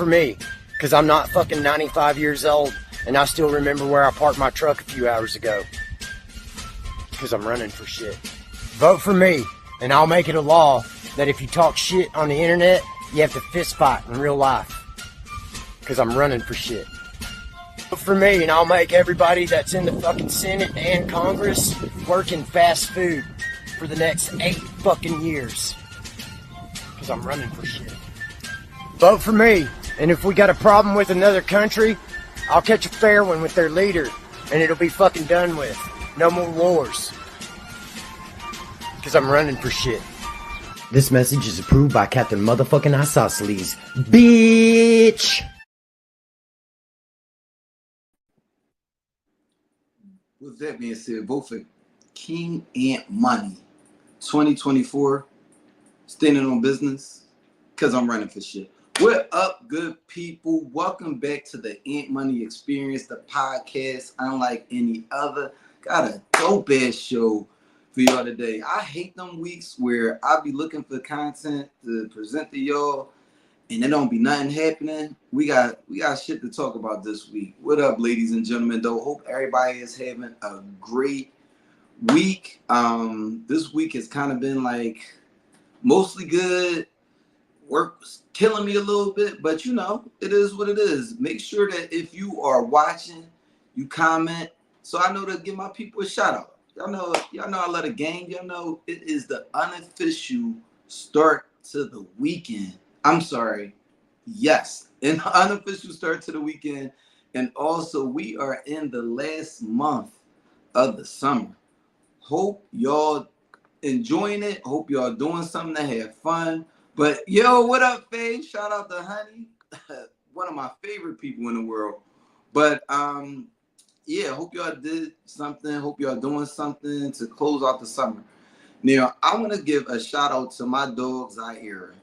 for me, because I'm not fucking 95 years old and I still remember where I parked my truck a few hours ago. Because I'm running for shit. Vote for me, and I'll make it a law that if you talk shit on the internet, you have to fist fight in real life. Because I'm running for shit. Vote for me, and I'll make everybody that's in the fucking Senate and Congress work in fast food for the next 8 fucking years. Because I'm running for shit. Vote for me, and if we got a problem with another country, I'll catch a fair one with their leader, and it'll be fucking done with. No more wars. Because I'm running for shit. This message is approved by Captain Motherfucking Isosceles. Bitch! With that being said, vote for King Ant Money 2024. Standing on business. Because I'm running for shit. What up, good people? Welcome back to the Ant Money Experience, the podcast unlike any other. Got a dope ass show for y'all today. I hate them weeks where I be looking for content to present to y'all and there don't be nothing happening. We got shit to talk about this week. What up, ladies and gentlemen? Though, hope everybody is having a great week. This week has kind of been like mostly good. Work was killing me a little bit, but you know, it is what it is. Make sure that if you are watching, you comment, so I know to give my people a shout out. Y'all know I love the game. Y'all know it is the unofficial start to the weekend. I'm sorry. Yes, an unofficial start to the weekend. And also we are in the last month of the summer. Hope y'all enjoying it. Hope y'all doing something to have fun. But yo, what up, Faye? Shout out to Honey, one of my favorite people in the world. But yeah, hope y'all did something. Hope y'all doing something to close out the summer. Now, I want to give a shout out to my dog Zaira.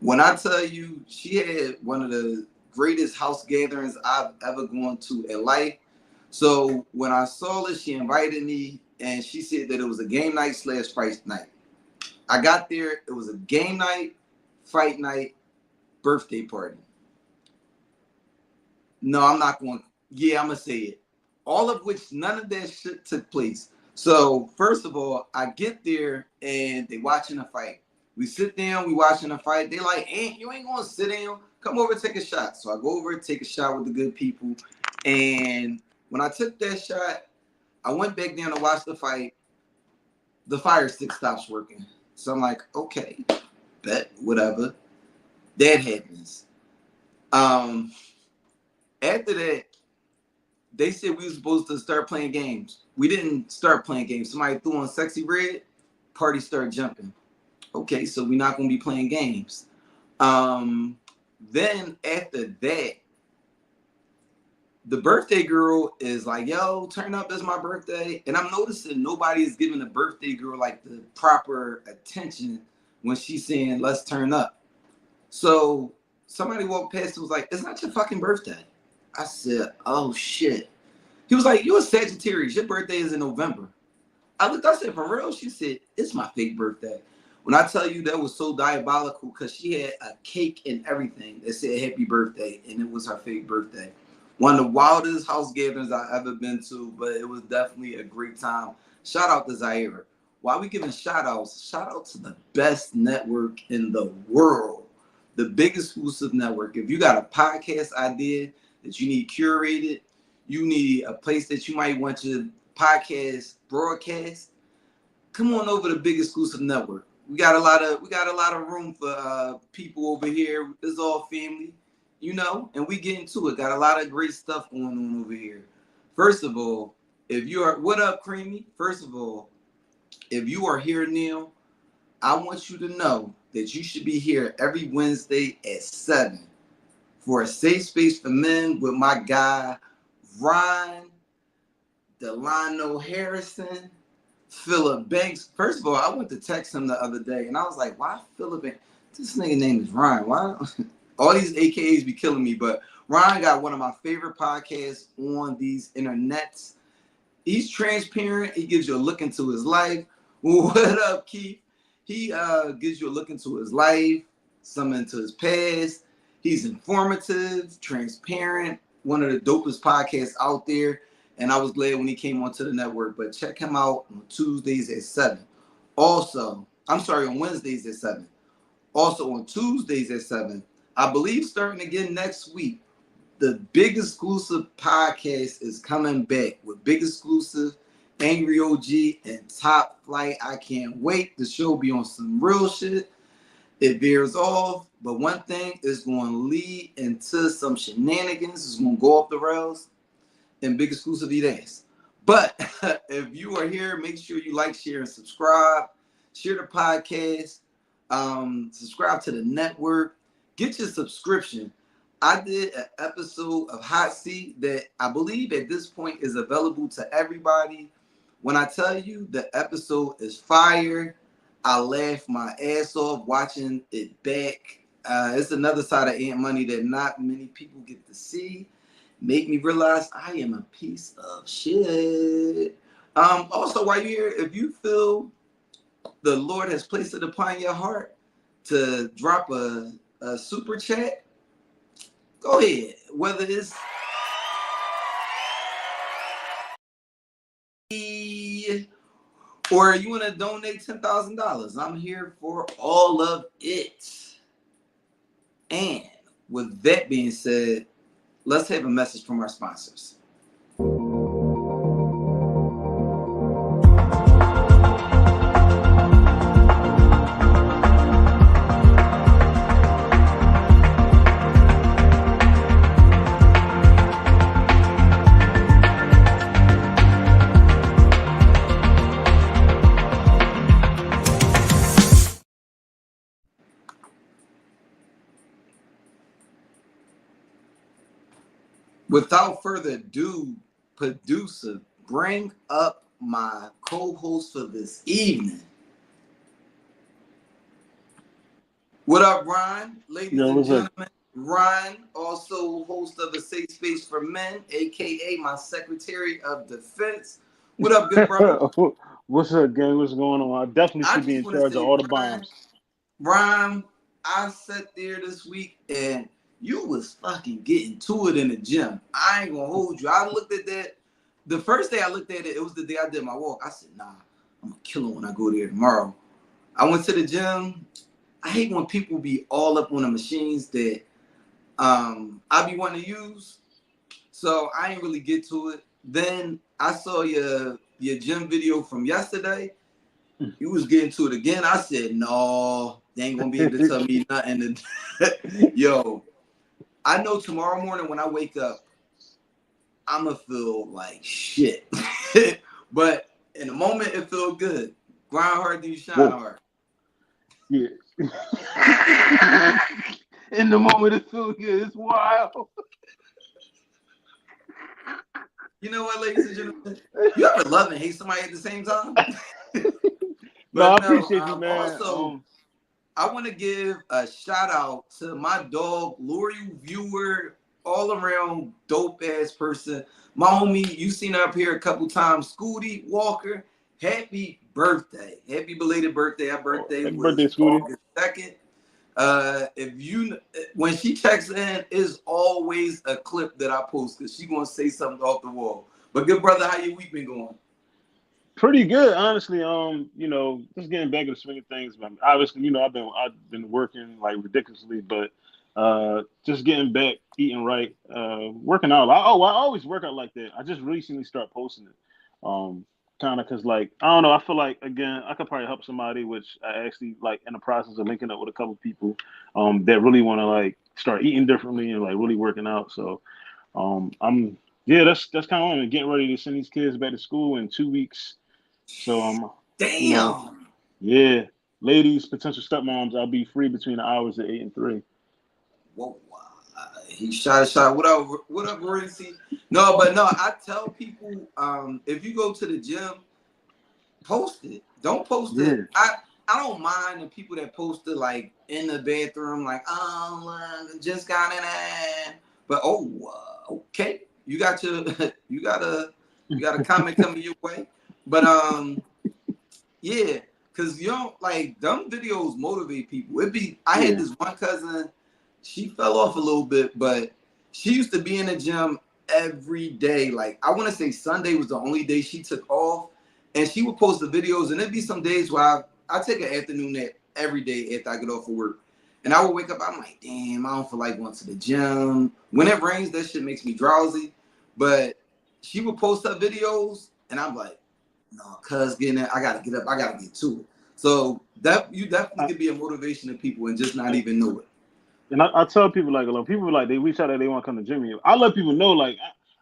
When I tell you, she had one of the greatest house gatherings I've ever gone to in life. So when I saw it, she invited me, and she said that it was a game night / fight night. I got there, it was a game night, fight night, birthday party. No, I'm not going. Yeah, I'm going to say it. All of which, none of that shit took place. So, first of all, I get there, and they watching a fight. We sit down, we watching a fight. They like, you ain't going to sit down. Come over and take a shot. So, I go over and take a shot with the good people. And when I took that shot, I went back down to watch the fight. The fire stick stops working. So I'm like, okay, bet, whatever. That happens. After that, they said we were supposed to start playing games. We didn't start playing games. Somebody threw on Sexy Red, party started jumping. Okay, so we're not going to be playing games. Then after that, the birthday girl is like, yo, turn up, it's my birthday. And I'm noticing nobody is giving the birthday girl like the proper attention when she's saying, let's turn up. So somebody walked past and was like, it's not your fucking birthday. I said, oh shit. He was like, you're a Sagittarius, your birthday is in November. I looked, I said, for real? She said, it's my fake birthday. When I tell you that was so diabolical, because she had a cake and everything that said happy birthday, and it was her fake birthday. One of the wildest house gatherings I've ever been to, but it was definitely a great time. Shout out to Zaira. While we giving shout outs, shout out to the best network in the world, the biggest exclusive network. If you got a podcast idea that you need curated, you need a place that you might want your podcast broadcast, come on over to Big Exclusive Network. We got a lot of room for people over here. It's all family. You know, and we get into it. Got a lot of great stuff going on over here. First of all, if you are, what up, Creamy? First of all, if you are here now, I want you to know that you should be here every Wednesday at 7 for a safe space for men with my guy, Ryan Delano Harrison, Philip Banks. First of all, I went to text him the other day, and I was like, why Philip Banks? This nigga name is Ryan. Why? All these AKAs be killing me, but Ryan got one of my favorite podcasts on these internets. He's transparent. He gives you a look into his life. What up, Keith? He gives you a look into his life, some into his past. He's informative, transparent, one of the dopest podcasts out there. And I was glad when he came onto the network. But check him out on Tuesdays at 7. Also, I'm sorry, on Wednesdays at 7. Also on Tuesdays at 7. I believe starting again next week, the Big Exclusive podcast is coming back with Big Exclusive, Angry OG, and Top Flight. I can't wait. The show be on some real shit. It veers off, but one thing is going to lead into some shenanigans. It's going to go off the rails, and Big Exclusive eat ass. But if you are here, make sure you like, share, and subscribe. Share the podcast. Subscribe to the network. Get your subscription. I did an episode of Hot Seat that I believe at this point is available to everybody. When I tell you the episode is fire, I laughed my ass off watching it back. It's another side of Ant Money that not many people get to see. Make me realize I am a piece of shit. Also, while you're here, if you feel the Lord has placed it upon your heart to drop a super chat, go ahead. Whether it's or you want to donate $10,000, I'm here for all of it. And with that being said, let's have a message from our sponsors. Without further ado, producer, bring up my co-host for this evening. What up, Ryan? Ladies and gentlemen, Ryan, also host of A Safe Space for Men, aka my Secretary of Defense. What up, good brother? What's up, gang? What's going on? I definitely should be in charge of all the bombs. Ryan, I sat there this week and you was fucking getting to it in the gym. I ain't gonna hold you. I looked at that. The first day I looked at it, it was the day I did my walk. I said, nah, I'm gonna kill it when I go there tomorrow. I went to the gym. I hate when people be all up on the machines that I be wanting to use. So I ain't really get to it. Then I saw your gym video from yesterday. You was getting to it again. I said, no, they ain't gonna be able to tell me nothing. Yo, I know tomorrow morning when I wake up, I'm going to feel like shit. But in the moment, it feels good. Grind hard, then you shine hard. Yeah. In the moment, it feels good. It's wild. You know what, ladies and gentlemen? You ever love and hate somebody at the same time? No, I appreciate you, man. Also, I want to give a shout out to my dog, loyal viewer, all around dope ass person. My homie, you seen her up here a couple times, Scooty Walker. Happy birthday. Happy belated birthday. Her birthday was August 2nd. When she checks in, is always a clip that I post because she gonna say something off the wall. But good brother, how your week been going? Pretty good, honestly. Just getting back in the swing of things. Obviously, I've been working like ridiculously, but just getting back, eating right, working out. I always work out like that. I just recently start posting it, kind of because like I don't know. I feel like again I could probably help somebody, which I actually like in the process of linking up with a couple people, that really want to like start eating differently and like really working out. So, that's kind of what I'm getting ready to send these kids back to school in 2 weeks. So damn. Yeah, ladies, potential stepmoms, I'll be free between the hours of 8 and 3. Whoa, he shot a shot. What up, Renzi? No, I tell people, if you go to the gym, post it. Don't post it. I don't mind the people that post it like in the bathroom, like, just got in it. But okay, you got a comment coming your way. But yeah, because you don't like dumb videos motivate people. I had this one cousin, she fell off a little bit, but she used to be in the gym every day. Like I want to say Sunday was the only day she took off, and she would post the videos. And there'd be some days where I take an afternoon nap every day after I get off of work, and I would wake up. I'm like, damn, I don't feel like going to the gym. When it rains, that shit makes me drowsy. But she would post her videos, and I'm like, no, cuz getting it, I gotta get up, I gotta get to it. So that you definitely could be a motivation to people and just not even know it. And I tell people like a lot of people like they reach out that they want to come to gym. I let people know like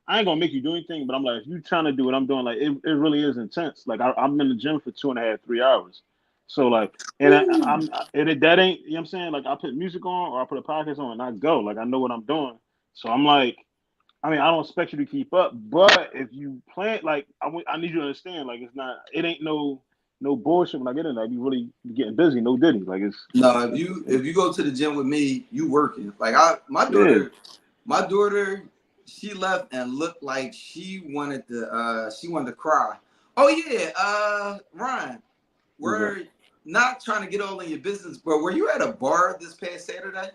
I ain't gonna make you do anything, but I'm like if you trying to do what I'm doing, like it really is intense. Like I'm in the gym for 2.5, 3 hours. So like and that ain't you know what I'm saying? Like I put music on or I put a podcast on and I go. Like I know what I'm doing. So I'm like, I mean, I don't expect you to keep up, but if you plan, like, I need you to understand, like, it ain't no bullshit when I get in there. You really getting busy, no diddy, like it's. No, if you go to the gym with me, you working. Like my Yeah. daughter, she left and looked like she wanted to cry. Oh yeah, Ryan, we're not trying to get all in your business, but were you at a bar this past Saturday?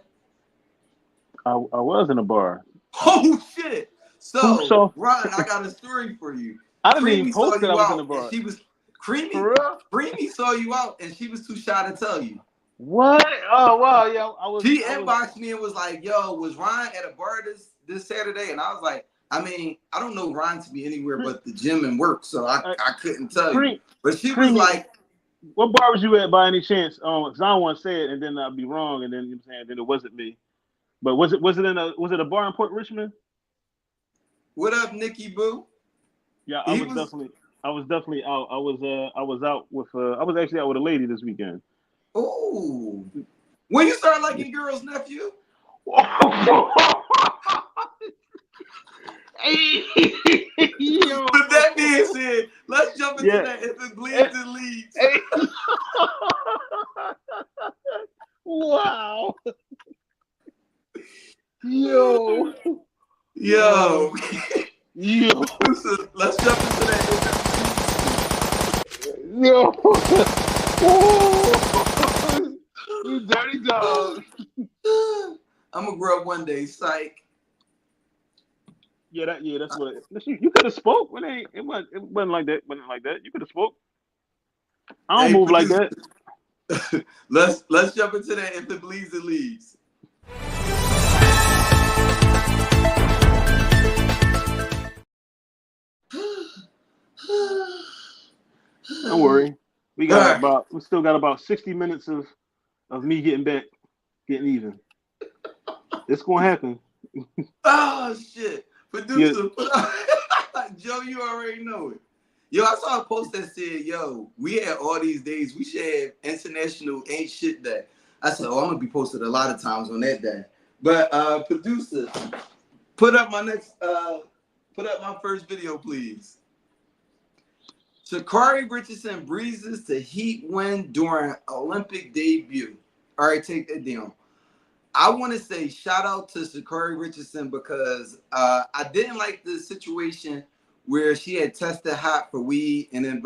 I was in a bar. Oh shit! Who So saw? Ryan, I got a story for you. I didn't even Creamy saw post that I you was in a out, and bar. she was For real? Creamy saw you out, and she was too shy to tell you. What? Oh wow, yeah, I was. She inboxed me and was like, "Yo, was Ryan at a bar this Saturday?" And I was like, "I mean, I don't know Ryan to be anywhere but the gym and work, so I couldn't tell you." But she was Creamy. like, What bar was you at by any chance? Because I don't want to say it and then I'd be wrong, and then you know what I'm saying then it wasn't me. But was it a bar in Port Richmond? "What up, Nikki Boo?" Yeah, He was, I was definitely out. I was out with I was actually out with a lady this weekend. oh, when you start liking girls, nephew. Yo. With that being said, let's jump into Yeah. that. If it bleeds, it leads. Wow. Yo. Yo. Yo. Let's jump into that. Yo. You dirty dog. I'm gonna grow up one day, psych. That's what you could have spoke. It wasn't like that. Wasn't like that. You could have spoke. I don't move like that. Let's jump into that. If it bleeds, it leads. Don't worry. We still got about 60 minutes of me getting back, getting even. It's gonna happen. Oh shit. Producer, Joe, you already know it. Yo, I saw a post that said, yo, we had all these days. We should have International Ain't Shit Day. I said, oh, I'm gonna be posted a lot of times on that day. But producer, put up my first video, please. Sha'Carri Richardson breezes to Heat win during Olympic debut. All right, take that down. I want to say shout out to Sha'Carri Richardson because I didn't like the situation where she had tested hot for weed and then it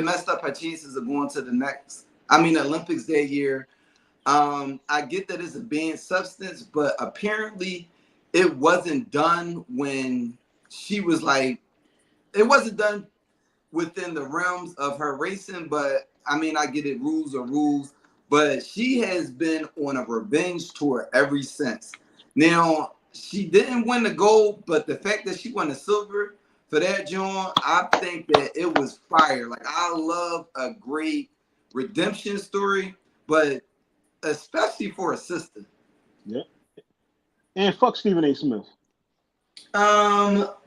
messed up her chances of going to the Olympics that year. I get that it's a banned substance, but apparently it wasn't done when she was like, it wasn't done within the realms of her racing, but I mean, I get it, rules are rules. But she has been on a revenge tour ever since. Now, she didn't win the gold, but the fact that she won the silver for that, John, I think that it was fire. Like, I love a great redemption story, but especially for a sister. Yeah. And fuck Stephen A. Smith.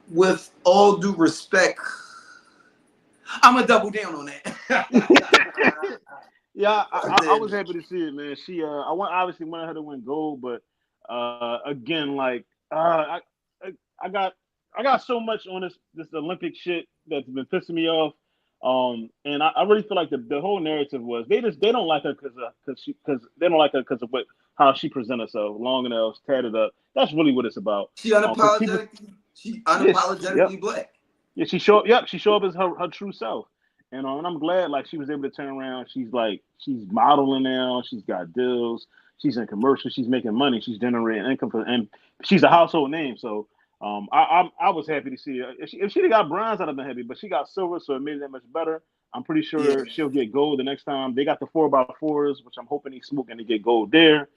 With all due respect, I'm gonna double down on that. Yeah, I was happy to see it, man. She, obviously wanted her to win gold, but again, like, I got so much on this Olympic shit that's been pissing me off. And I really feel like the whole narrative was they don't like her because they don't like her because of how she presents herself, long nails, tatted up. That's really what it's about. She unapologetically black. Yeah, she show up as her true self. And I'm glad like she was able to turn around. She's modeling now. She's got deals. She's in commercials. She's making money. She's generating income and she's a household name. So I was happy to see her. If she'd have got bronze, I'd have been happy. But she got silver, so it made it that much better. I'm pretty sure she'll get gold the next time. They got the 4x4s, which I'm hoping he's smoking to get gold there.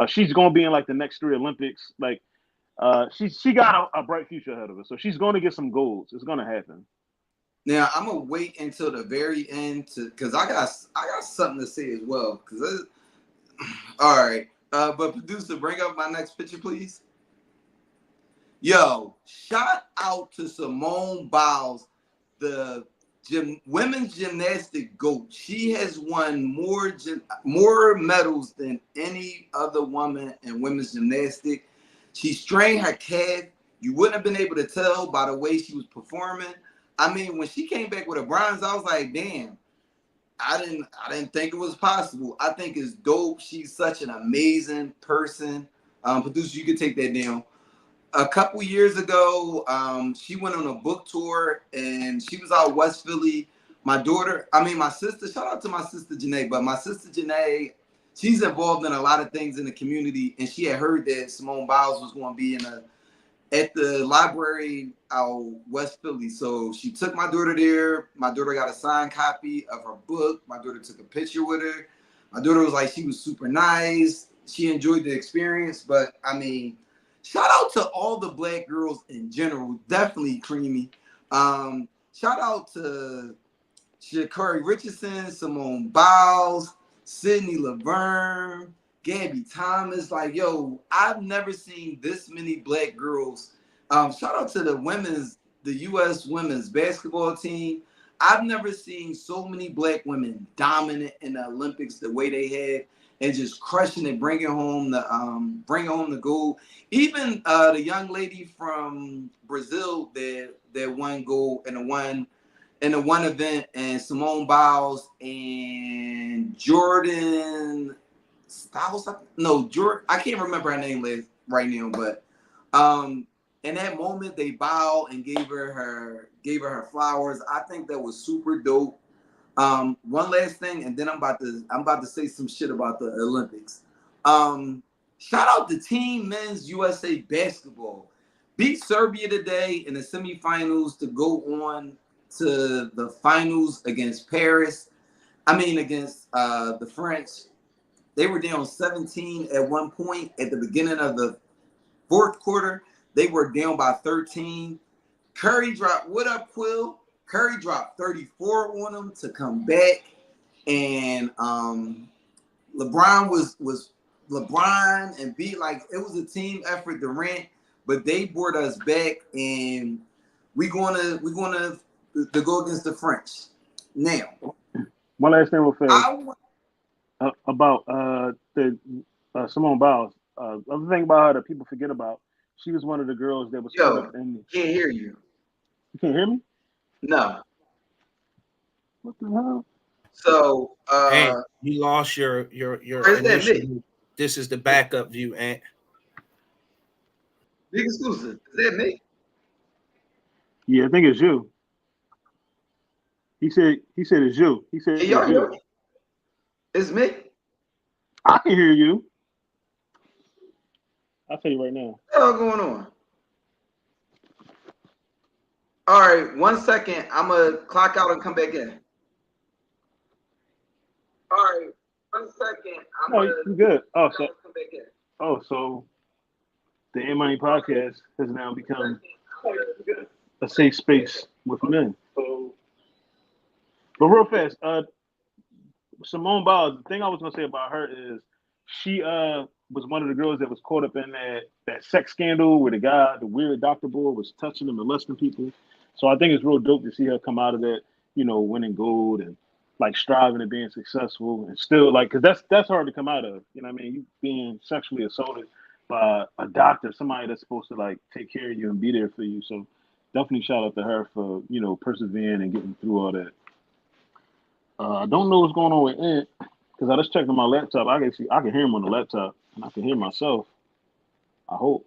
She's gonna be in like the next 3 Olympics. Like she got a bright future ahead of her, so she's gonna get some golds. It's gonna happen. Now I'm gonna wait until the very end because I got something to say as well. All right, but producer, bring up my next picture, please. Yo, shout out to Simone Biles, the women's gymnastic GOAT. She has won more medals than any other woman in women's gymnastics. She strained her calf. You wouldn't have been able to tell by the way she was performing. I mean, when she came back with a bronze, I was like, damn, I didn't think it was possible. I think it's dope. She's such an amazing person. Producer, you can take that down. A couple years ago, she went on a book tour and she was out West Philly. My sister, shout out to my sister Janae, but my sister Janae, she's involved in a lot of things in the community, and she had heard that Simone Biles was going to be at the library out West Philly. So she took my daughter there. My daughter got a signed copy of her book. My daughter took a picture with her. My daughter was like, she was super nice. She enjoyed the experience. But I mean, shout out to all the Black girls in general. Definitely creamy. Shout out to Sha'Carri Richardson, Simone Biles, Sydney Laverne, Gabby Thomas. Like, yo, I've never seen this many Black girls. Shout out to the U.S. women's basketball team. I've never seen so many Black women dominant in the Olympics the way they had, and just crushing it, bringing home the gold. Even the young lady from Brazil that won gold in the one event, and Simone Biles and Jordan. I can't remember her name right now, but in that moment they bowed and gave her her flowers. I think that was super dope. One last thing, and then I'm about to say some shit about the Olympics. Shout out to Team Men's USA Basketball. Beat Serbia today in the semifinals to go on to the finals against Paris. Against the French. They were down 17 at one point at the beginning of the fourth quarter. They were down by 13. Curry dropped, what up, Quill? Curry dropped 34 on them to come back. And LeBron was LeBron and beat, like, it was a team effort, Durant, but they brought us back, and we're gonna go against the French. Now, one last thing real fast. About the Simone Biles. Other thing about her that people forget about, she was one of the girls that was caught up in. Can't hear you. You can't hear me? No. What the hell? So hey, you lost your initial. This is the backup view, Ant. Big exclusive. Is that me? Yeah, I think it's you. He said it's you. He said, hey, y'all hear me? It's me. I can hear you. I'll tell you right now. What's going on? All right, 1 second. I'm going to clock out and come back in. All right, 1 second. You good. Come back in. So the A Money podcast has now become a safe space with men. But real fast, Simone Biles, the thing I was gonna say about her is she was one of the girls that was caught up in that sex scandal where the weird doctor boy was touching and molesting people. So I think it's real dope to see her come out of that, winning gold and like striving and being successful and still like, because that's hard to come out of. You know what I mean? You being sexually assaulted by a doctor, somebody that's supposed to like take care of you and be there for you. So definitely shout out to her for persevering and getting through all that. I don't know what's going on with Ant because I just checked on my laptop. I can hear him on the laptop and I can hear myself. I hope.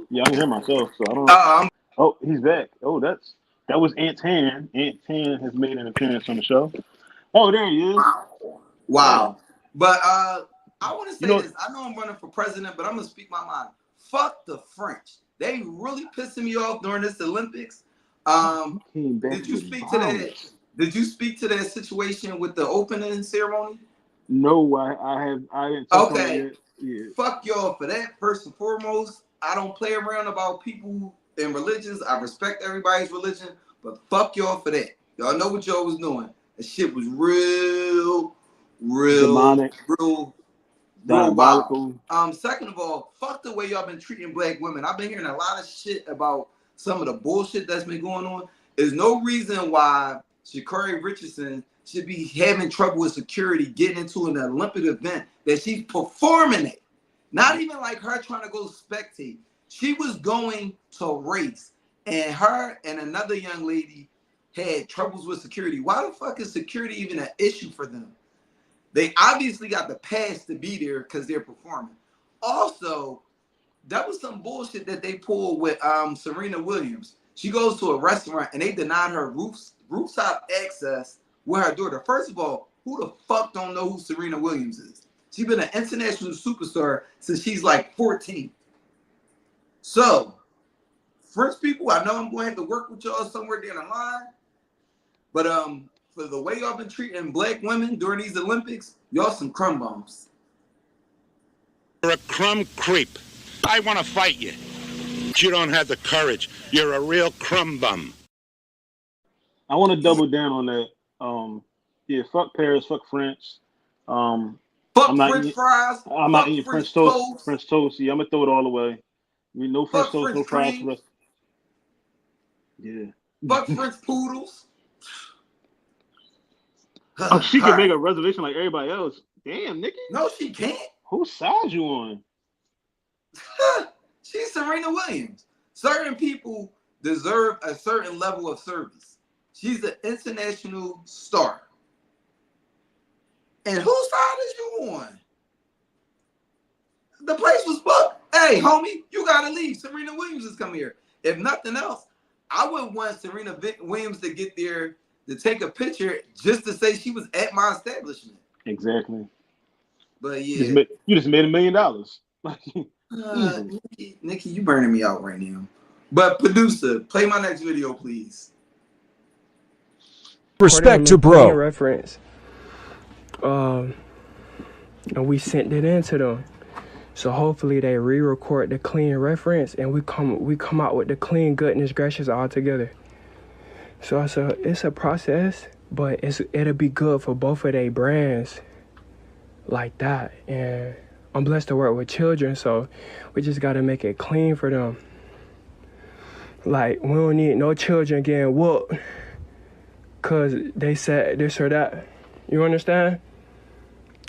Yeah, I can hear myself. So I don't know. Oh, he's back. Oh, that was Ant's hand. Ant's hand has made an appearance on the show. Oh, there he is. Wow. But I want to You say know, this. I know I'm running for president, but I'm gonna speak my mind. Fuck the French. They really pissing me off during this Olympics. came back Did you with speak to that? violence. Did you speak to that situation with the opening ceremony? No, I didn't touch on it Okay. yet. Yeah. Fuck y'all for that. First and foremost, I don't play around about people and religions. I respect everybody's religion, but fuck y'all for that. Y'all know what y'all was doing. That shit was real, Demonic, real wild. diabolical. Second of all, fuck the way y'all been treating black women. I've been hearing a lot of shit about some of the bullshit that's been going on. There's no reason why Sha'Carri Richardson should be having trouble with security getting into an Olympic event that she's performing at. Not even like her trying to go spectate. She was going to race, and her and another young lady had troubles with security. Why the fuck is security even an issue for them? They obviously got the pass to be there because they're performing. Also, that was some bullshit that they pulled with Serena Williams. She goes to a restaurant and they denied her rooftop access with her daughter. First of all, who the fuck don't know who Serena Williams is? She's been an international superstar since she's like 14. So, French people, I know I'm going to have to work with y'all somewhere down the line. But for the way y'all been treating black women during these Olympics, y'all some crumb bombs. You're a crumb creep. I want to fight you. You don't have the courage. You're a real crumb bum. I want to double down on that. Yeah, fuck Paris, fuck French. Fuck I'm not French eating, fries. I'm not Fuck eating French French toast. toast. French toast. Yeah, I'm gonna throw it all away. I mean, no French Fuck toast, no French fries for cream. us. Yeah. Fuck French poodles. Oh, she can make a reservation like everybody else. Damn, Nikki. No, she can't. Whose side you on? She's Serena Williams. Certain people deserve a certain level of service. She's an international star. And whose side is you on? The place was booked. Hey, homie, you gotta leave. Serena Williams is coming here. If nothing else, I would want Serena Williams to get there to take a picture just to say she was at my establishment. Exactly. But yeah. You just made $1 million. Nikki, you burning me out right now. But producer, play my next video, please. Respect to bro. Reference. And we sent it in to them. So hopefully they re-record the clean reference and we come out with the clean goodness gracious all together. So it's a process, but it'll be good for both of their brands like that. And I'm blessed to work with children, so we just gotta make it clean for them. Like, we don't need no children getting whooped cause they said this or that. You understand?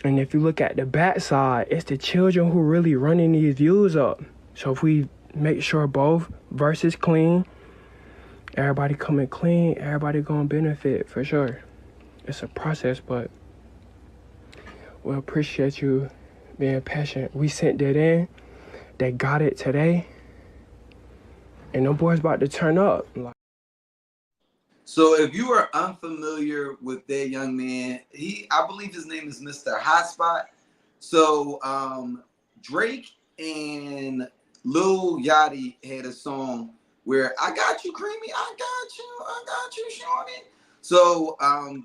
And if you look at the backside, it's the children who really running these views up. So if we make sure both verses clean, everybody coming clean, everybody gonna benefit for sure. It's a process, but we appreciate you being patient. We sent that in, they got it today, and them boys about to turn up. So if you are unfamiliar with that young man, I believe his name is Mr. Hotspot. So Drake and Lil Yachty had a song where I got you, Creamy, I got you, Shorty. So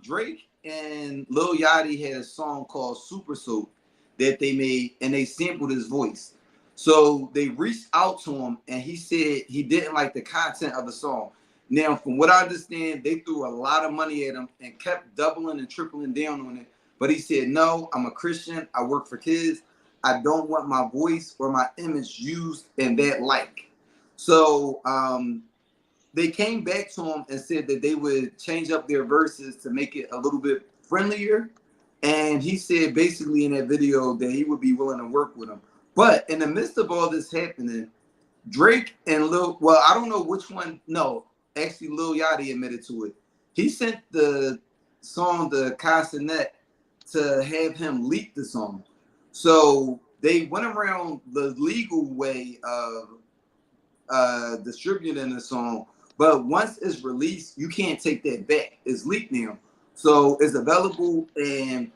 Drake and Lil Yachty had a song called Super Soap that they made, and they sampled his voice. So they reached out to him, and he said he didn't like the content of the song. Now, from what I understand, they threw a lot of money at him and kept doubling and tripling down on it. But he said, no, I'm a Christian. I work for kids. I don't want my voice or my image used in that light. So they came back to him and said that they would change up their verses to make it a little bit friendlier. And he said basically in that video that he would be willing to work with him. But in the midst of all this happening, Drake and I don't know which one. No, actually Lil Yachty admitted to it. He sent the song to Castanet to have him leak the song. So they went around the legal way of distributing the song. But once it's released, you can't take that back. It's leaked now. So it's available, and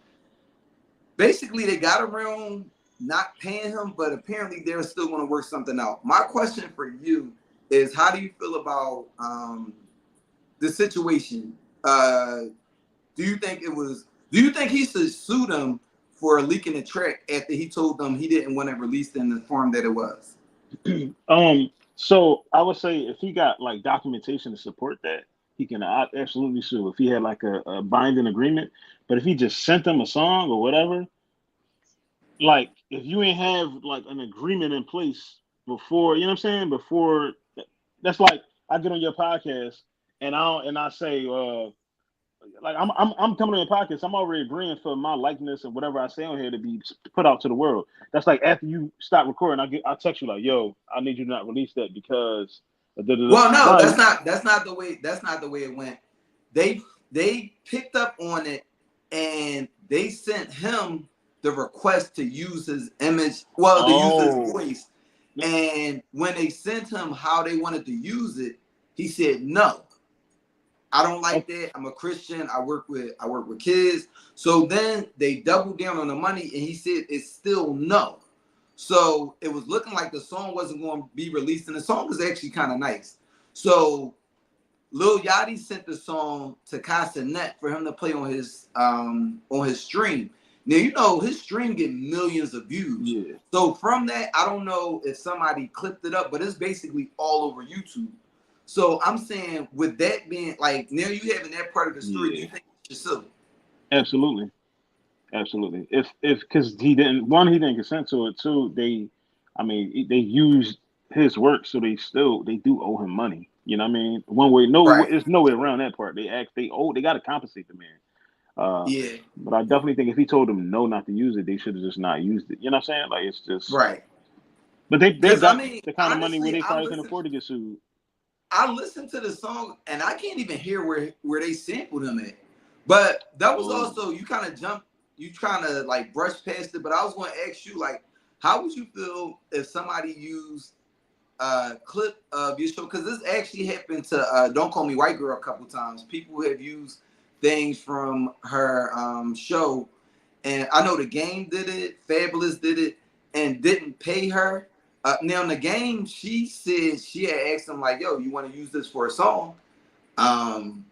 basically they got around not paying him, but apparently they're still going to work something out. My question for you is, how do you feel about the situation? Do you think he should sue them for leaking the track after he told them he didn't want it released in the form that it was? So I would say if he got like documentation to support that, he can absolutely sue. If he had like a binding agreement, but if he just sent them a song or whatever, like if you ain't have like an agreement in place before, you know what I'm saying? Before, that's like I get on your podcast and I say, like I'm coming on your podcast, I'm already agreeing for my likeness and whatever I say on here to be put out to the world. That's like after you stop recording, I text you like, yo, I need you to not release that because well, no, that's not the way it went. They picked up on it and they sent him the request to use his image, to use his voice. And when they sent him how they wanted to use it, he said no. I don't like that. I'm a Christian. I work with kids. So then they doubled down on the money, and he said it's still no. So it was looking like the song wasn't going to be released, and the song was actually kind of nice. So Lil Yachty sent the song to Casanet for him to play on his stream. Now, you know, his stream get millions of views. Yeah. So from that, I don't know if somebody clipped it up, but it's basically all over YouTube. So I'm saying, with that being, like, now you having that part of the story, do you think you should sue? Absolutely. If because he didn't consent to it. Two, they used his work, so they do owe him money. You know what I mean? There's no way around that part. They got to compensate the man. Yeah. But I definitely think if he told them no, not to use it, they should have just not used it. You know what I'm saying? Like, it's just right. But they got the kind of money where they probably can afford to get sued. I listened to the song and I can't even hear where they sampled him at. But that was also, you kind of jumped, you trying to like brush past it. But I was going to ask you, like, how would you feel if somebody used a clip of your show? Because this actually happened to Don't Call Me White Girl a couple times. People have used things from her show. And I know The Game did it, Fabulous did it, and didn't pay her. Now in The Game, she said she had asked him like, "Yo, you want to use this for a song? How am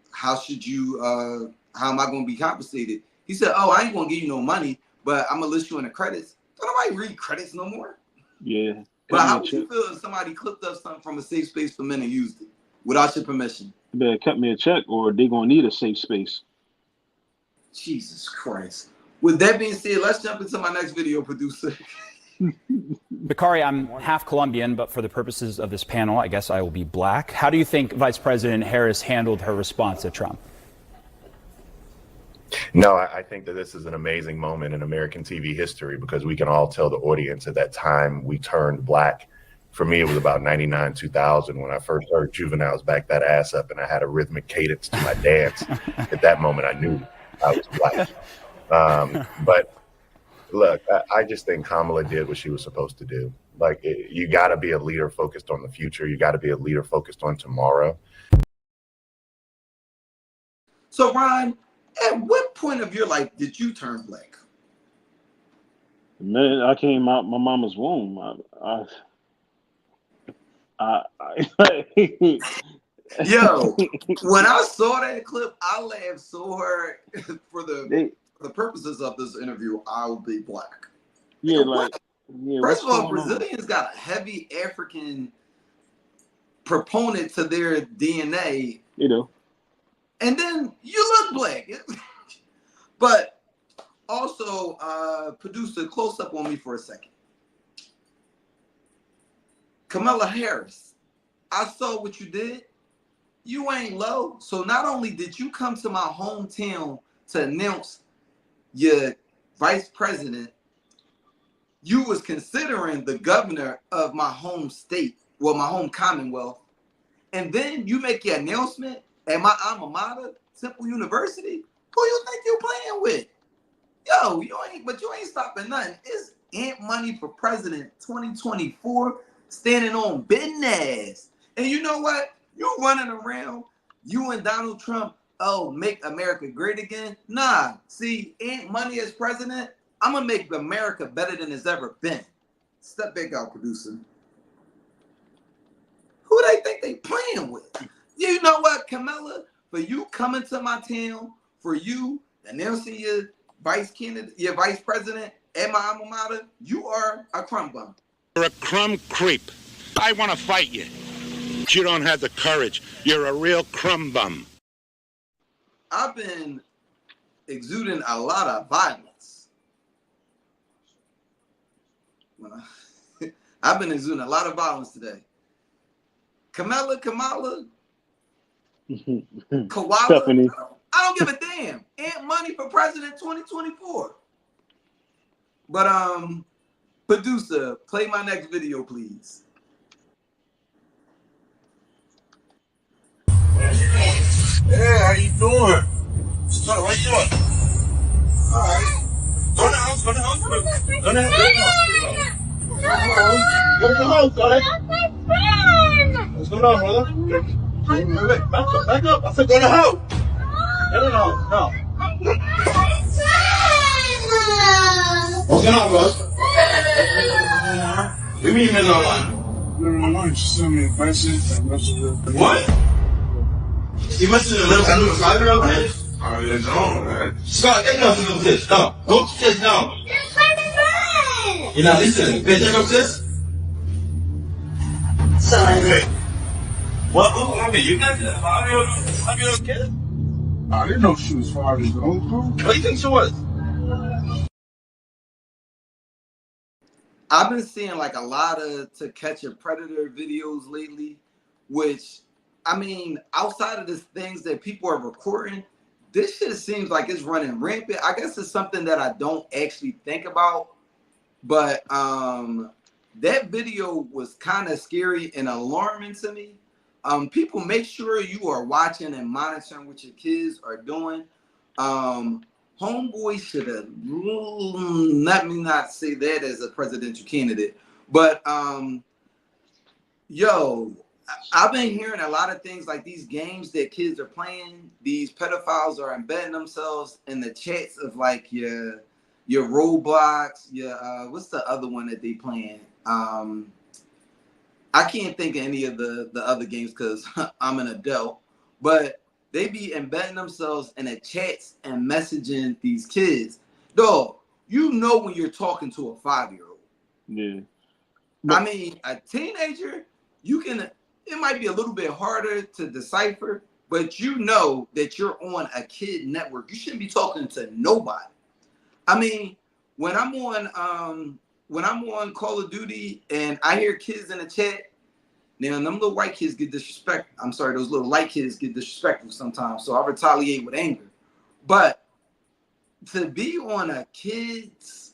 I going to be compensated?" He said, "Oh, I ain't going to give you no money, but I'm gonna list you in the credits." Don't nobody read credits no more. Yeah. But how would you feel if somebody clipped up something from a safe space for men and used it without your permission? You better cut me a check, or they gonna need a safe space. Jesus Christ. With that being said, let's jump into my next video, producer. Bakari, I'm half Colombian, but for the purposes of this panel, I guess I will be black. How do you think Vice President Harris handled her response to Trump? No, I think that this is an amazing moment in American TV history because we can all tell the audience at that time we turned black. For me, it was about 99, 2000 when I first heard Juvenile's Back That Ass Up and I had a rhythmic cadence to my dance. At that moment, I knew I was black. But look, I just think Kamala did what she was supposed to do. Like, you got to be a leader focused on the future. You got to be a leader focused on tomorrow. So, Ryan, at what point of your life did you turn black? Man, I came out my mama's womb. Yo, when I saw that clip, I laughed so hard. For the purposes of this interview, I'll be black. Yeah, first of all, Brazilians got a heavy African proponent to their DNA. You know. And then you look black. But also, producer, close up on me for a second. Kamala Harris, I saw what you did. You ain't low. So not only did you come to my hometown to announce your vice president, you was considering the governor of my home state, well, my home commonwealth. And then you make your announcement at my alma mater, Temple University. Who you think you playing with? Yo, you ain't stopping nothing. It's Ant Money for President 2024 standing on business. And you know what? You running around, you and Donald Trump, oh, make America great again. Nah, see, Ant Money as president, I'm gonna make America better than it's ever been. Step back out, producer. Who they think they playing with? You know what, Camilla? For you coming to my town, for you announcing your vice candidate, your vice president at my alma mater, you are a crumb bum. You're a crumb creep. I want to fight you. But you don't have the courage. You're a real crumb bum. I've been exuding a lot of violence. I've been exuding a lot of violence today. Kamala, Koala, Stephanie. I don't give a damn. Ant Money for president 2024. But producer, play my next video, please. Hey, how you doing? So, what you doing? All right. Go to the house, go to the house. Go to the house, go to the house. Go to the house, go to the house. What's going on, brother? Wait, back up. I said go to the house. No. What's going on, brother? What do you mean you've been online? No, you just sent me a message. What? You messaged a little 5-year-old man? I didn't know, man. Scott, get enough to do this. No. Go upstairs now. You're not listening. Bitch, check upstairs. Sorry. What? I mean, you got that 5-year-old kid? I didn't know she was 5 years old, bro. What do you think she was? I've been seeing like a lot of To Catch a Predator videos lately, which, I mean, outside of the things that people are recording, this shit seems like it's running rampant. I guess it's something that I don't actually think about, but that video was kind of scary and alarming to me. People, make sure you are watching and monitoring what your kids are doing. Homeboy should have, let me not say that as a presidential candidate, but yo, I've been hearing a lot of things like these games that kids are playing. These pedophiles are embedding themselves in the chats of like your Roblox, your what's the other one that they playing? I can't think of any of the other games because I'm an adult, but they be embedding themselves in the chats and messaging these kids. Dog, you know when you're talking to a 5-year-old. Yeah. I mean, a teenager, you can. It might be a little bit harder to decipher, but you know that you're on a kid network. You shouldn't be talking to nobody. I mean, when I'm on Call of Duty and I hear kids in the chat, now them little white kids get disrespectful. I'm sorry, those little light kids get disrespectful sometimes, so I retaliate with anger. But to be on a kid's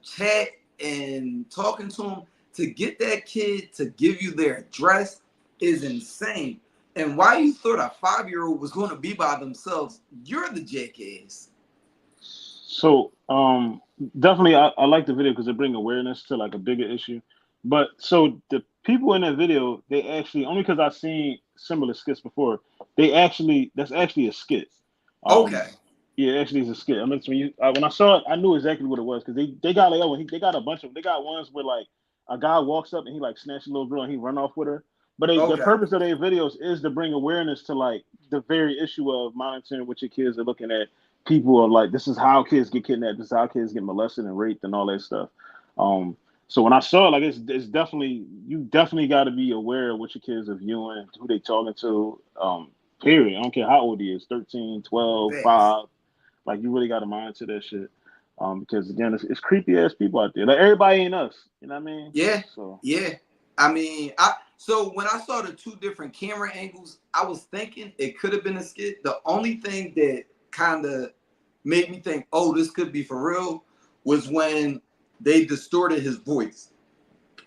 chat and talking to them, to get that kid to give you their address is insane. And why you thought a 5-year-old was going to be by themselves, you're the jackass. So definitely I like the video because they bring awareness to like a bigger issue. But so the people in that video, they actually, only because I've seen similar skits before, that's actually a skit. Okay. Yeah, actually it's a skit. I mean, when I saw it, I knew exactly what it was because they got like they got a bunch of, they got ones where like a guy walks up and he like snatches a little girl and he run off with her. But the purpose of their videos is to bring awareness to like the very issue of monitoring what your kids are looking at. People are like, this is how kids get kidnapped, this is how kids get molested and raped and all that stuff. So when I saw it, like it's definitely, you definitely got to be aware of what your kids are viewing, who they talking to, period. I don't care how old he is, 13, 12, 5. Like you really got to monitor that shit. Because again, it's creepy ass people out there. Like everybody ain't us. You know what I mean? Yeah. So yeah. I mean, so when I saw the 2 different camera angles, I was thinking it could have been a skit. The only thing that kind of made me think, oh, this could be for real, was when they distorted his voice.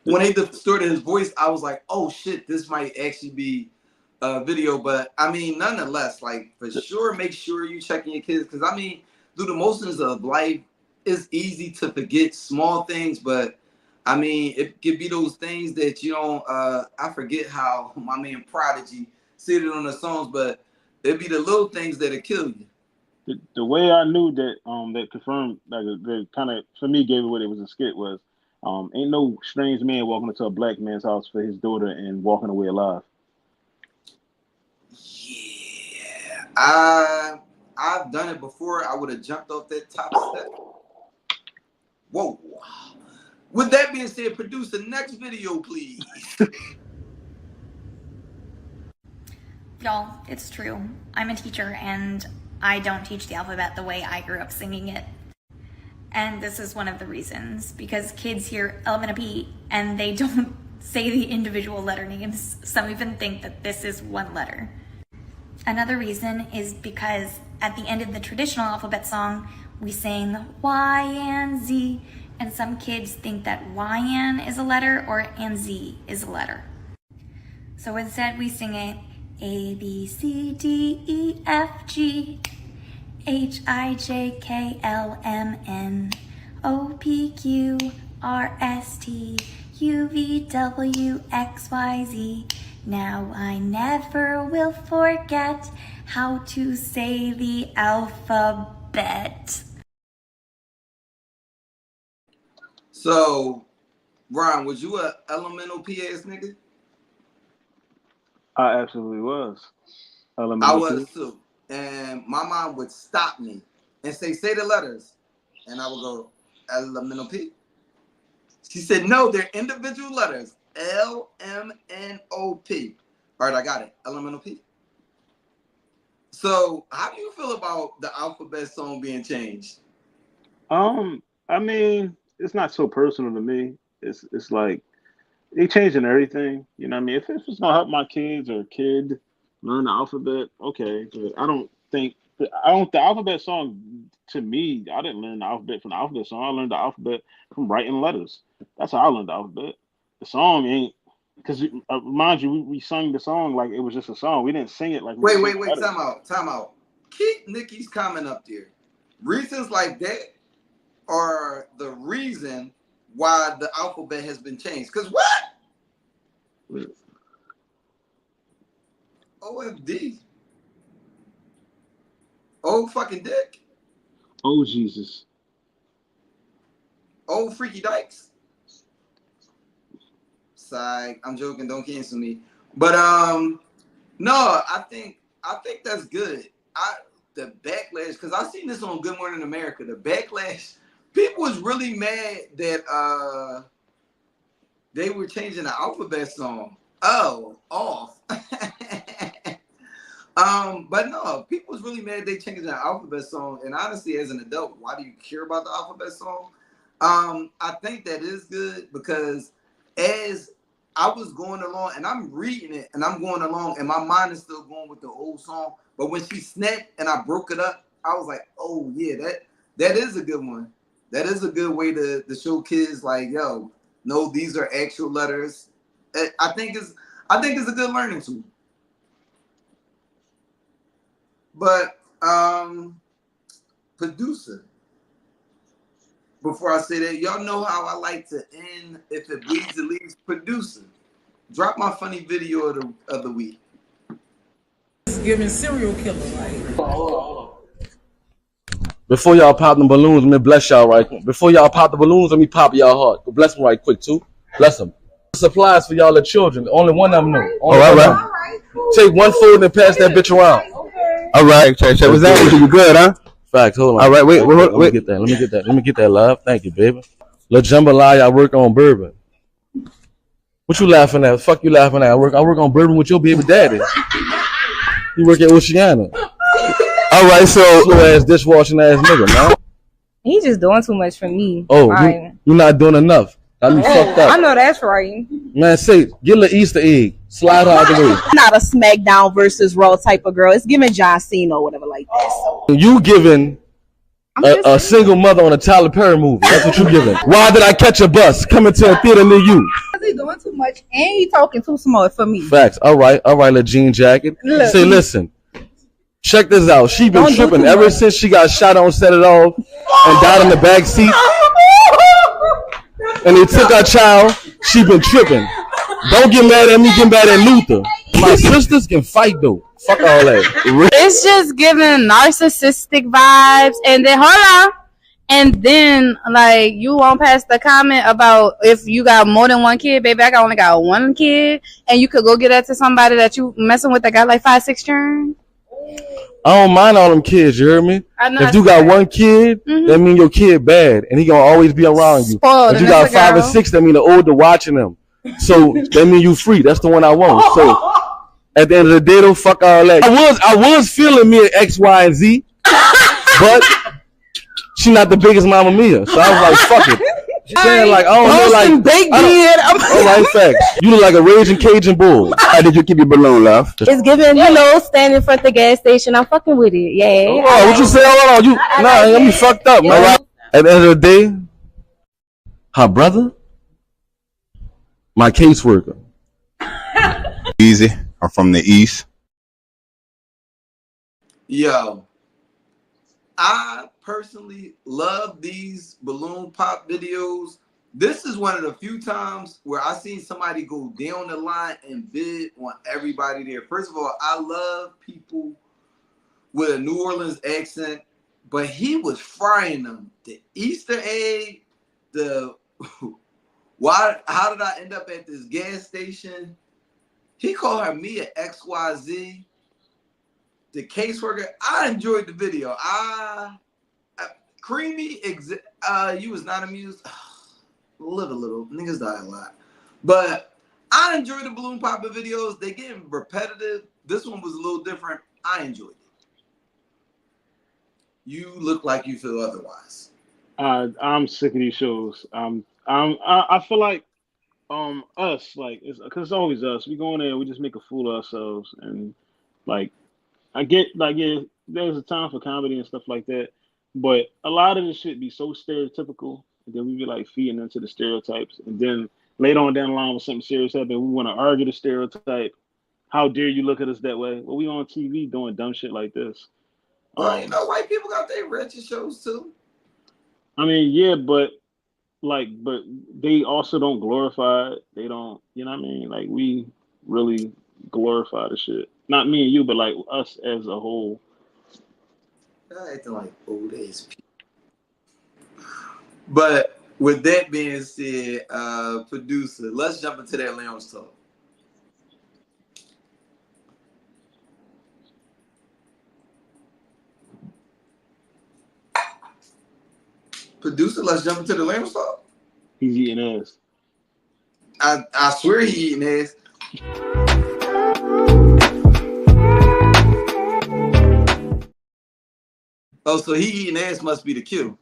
When they distorted his voice, I was like, oh shit, this might actually be a video. But I mean, nonetheless, like for sure, make sure you checking your kids. Because I mean, through the motions of life, it's easy to forget small things, but I mean, it could be those things that you don't, I forget how my man Prodigy said it on the songs, but it'd be the little things that'll kill you. the way I knew that that confirmed like the kind of for me gave it what it was a skit was ain't no strange man walking into a black man's house for his daughter and walking away alive. Yeah, I've done it before. I would have jumped off that top step. Whoa. With that being said, produce the next video, please. Y'all, it's true. I'm a teacher and I don't teach the alphabet the way I grew up singing it. And this is one of the reasons, because kids hear elemental P and they don't say the individual letter names. Some even think that this is one letter. Another reason is because at the end of the traditional alphabet song, we sing Y and Z, and some kids think that YN is a letter or and Z is a letter. So instead we sing it A, B, C, D, E, F, G, H, I, J, K, L, M, N, O, P, Q, R, S, T, U, V, W, X, Y, Z. Now I never will forget how to say the alphabet. So, Ron, was you a elemental PS nigga? I absolutely was. I was too. And my mom would stop me and say the letters. And I would go, elemental P. She said, no, they're individual letters. L-M-N-O-P. All right, I got it. Elemental P. So how do you feel about the alphabet song being changed? I mean, it's not so personal to me. It's like they changing everything. You know what I mean? If it's gonna help my kids or kid learn the alphabet, okay. But the alphabet song to me, I didn't learn the alphabet from the alphabet song. I learned the alphabet from writing letters. That's how I learned the alphabet. The song ain't, because mind you, we sung the song like it was just a song. We didn't sing it like wait, time out. Keep Nikki's comment up there. Reasons like that are the reason why the alphabet has been changed. Because what? OFD. Oh fucking dick. Oh Jesus. Oh freaky dykes. Side. I'm joking. Don't cancel me. But no, I think that's good. The backlash, because I seen this on Good Morning America. The backlash, people was really mad that they were changing the alphabet song. Oh, off. But no, people was really mad they changed the alphabet song. And honestly, as an adult, why do you care about the alphabet song? I think that is good because as I was going along and I'm reading it and I'm going along and my mind is still going with the old song. But when she snapped and I broke it up, I was like, oh yeah, that is a good one. That is a good way to show kids like, yo, no, these are actual letters. I think it's a good learning tool. But producer, before I say that, y'all know how I like to end. If it bleeds, it leaves. Producer, drop my funny video of the week. Giving serial killer, right? Hold on. Before y'all pop the balloons, let me bless y'all right quick. Before y'all pop the balloons, let me pop y'all heart. Bless them right quick too. Bless them. Supplies for y'all, the children. Only one of them know. All right. Take one food and pass that bitch around. Okay. All right, check. What's that? You good, huh? Facts. Hold on. All right, wait. Let me get that, love. Thank you, baby. Lil Jambalaya, I work on bourbon. What you laughing at? Fuck you laughing at? I work on bourbon with your baby daddy. You work at Oceana. All right, so slow ass dishwashing ass nigga, man. He just doing too much for me. Oh, you're not doing enough. Got me fucked up. I know that's right. Man, get a Easter egg. Slide her out the way. I'm not a SmackDown versus Raw type of girl. It's giving John Cena or whatever like that. So. You giving a single mother on a Tyler Perry movie. That's what you giving. Why did I catch a bus coming to a theater near you? He doing too much and he talking too smart for me. Facts. All right, little jean jacket. Look. Say, listen. Check this out. She been tripping ever since she got shot on Set It Off and died in the back seat. And they took our child. She been tripping. Don't get mad at me. Get mad at Luther. my sisters can fight though. Fuck all that. It's just giving narcissistic vibes, and then hold on. And then, like, you won't pass the comment about if you got more than one kid, baby. I only got one kid, and you could go get that to somebody that you messing with that got like 5, 6 children. I don't mind all them kids. You hear me? If you got one kid, that mean your kid bad, and he gonna always be around you. Spoiled, if you got 5 or 6, that mean the older watching them. So that mean you free. That's the one I want. So at the end of the day, though, fuck all that. I was feeling me at X, Y, and Z, but she not the biggest mama Mia. So I was like, fuck it. Saying like, I don't know, like, baked all right, facts. You look like a raging Cajun bull. How did you keep your balloon, love? It's giving, standing in front of the gas station. I'm fucking with it. Yeah. Oh, what you say? Hold on, you got me fucked up, man. Right? At the end of the day, her brother, my caseworker. Easy. I'm from the East. Yo, I personally love these balloon pop videos. This is one of the few times where I seen somebody go down the line and bid on everybody there. First of all, I love people with a New Orleans accent, but he was frying them. The Easter egg, how did I end up at this gas station? He called her Mia XYZ. The caseworker, I enjoyed the video. Creamy, you was not amused. Live a little. Niggas die a lot. But I enjoy the balloon popping videos. They getting repetitive. This one was a little different. I enjoyed it. You look like you feel otherwise. I'm sick of these shows. I feel like us, like, because it's always us. We go in there, we just make a fool of ourselves, and like, I get, like, yeah, there's a time for comedy and stuff like that, but a lot of this shit be so stereotypical, and then we be like feeding into the stereotypes, and then later on down the line when something serious happens, we want to argue the stereotype. How dare you look at us that way? Well, we on TV doing dumb shit like this. Well, white people got their wretched shows too. I mean, yeah, but they also don't glorify it. They don't, you know what I mean? Like, we really glorify the shit. Not me and you, but like us as a whole. They're acting like old ass people. But with that being said, producer, let's jump into that lounge talk. Producer, let's jump into the lounge talk. He's eating ass. I swear he eating ass. Oh, so he eating ass must be the cue.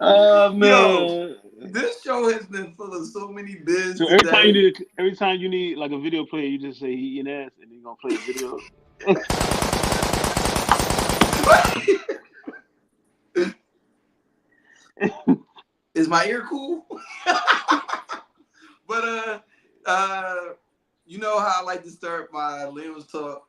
Oh man. Yo, this show has been full of so many bids. So every time you need like a video player, you just say he eating ass and he's gonna play the video. Is my ear cool? But you know how I like to start my lounge talk.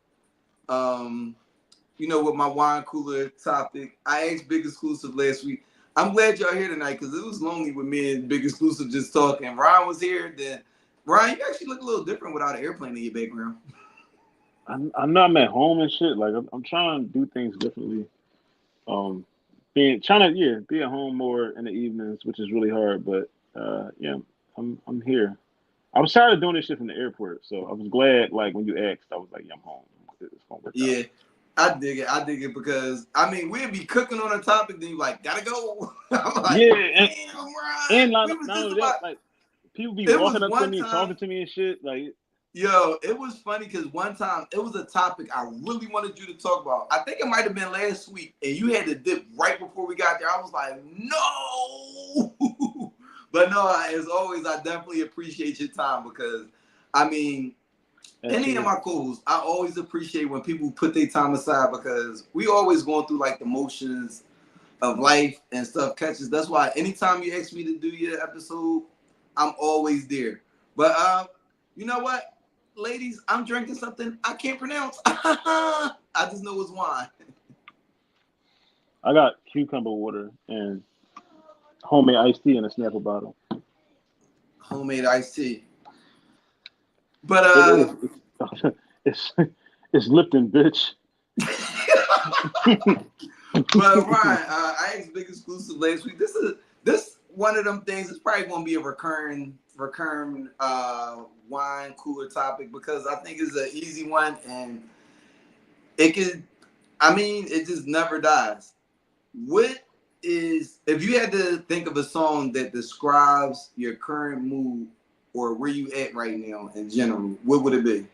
With my wine cooler topic. I asked Big Exclusive last week. I'm glad y'all here tonight because it was lonely with me and Big Exclusive just talking. Ryan was here. Then Ryan, you actually look a little different without an airplane in your background. I know I'm at home and shit. Like I'm trying to do things differently. Be at home more in the evenings, which is really hard. But I'm here. I was tired of doing this shit from the airport, so I was glad. Like when you asked, I was like, yeah, I'm home. It's gonna work out. I dig it because I mean we'd be cooking on a topic, then you like gotta go. I'm like, and not only that, like people be walking up to me, talking to me and shit. Like, yo, it was funny because one time it was a topic I really wanted you to talk about. I think it might have been last week, and you had to dip right before we got there. I was like, no, but no. As always, I definitely appreciate your time because I mean. Any of my co-hosts, I always appreciate when people put their time aside because we always going through like the motions of life and stuff catches. That's why anytime you ask me to do your episode, I'm always there. But you know what, ladies, I'm drinking something I can't pronounce. I just know it's wine. I got cucumber water and homemade iced tea in a Snapple bottle. Homemade iced tea. But It is. It's Lipton, bitch. But Ryan, I asked Big Exclusive last week. This one of them things. It's probably gonna be a recurring wine cooler topic because I think it's an easy one and it could. I mean, it just never dies. What is if you had to think of a song that describes your current mood or where you at right now in general? What would it be?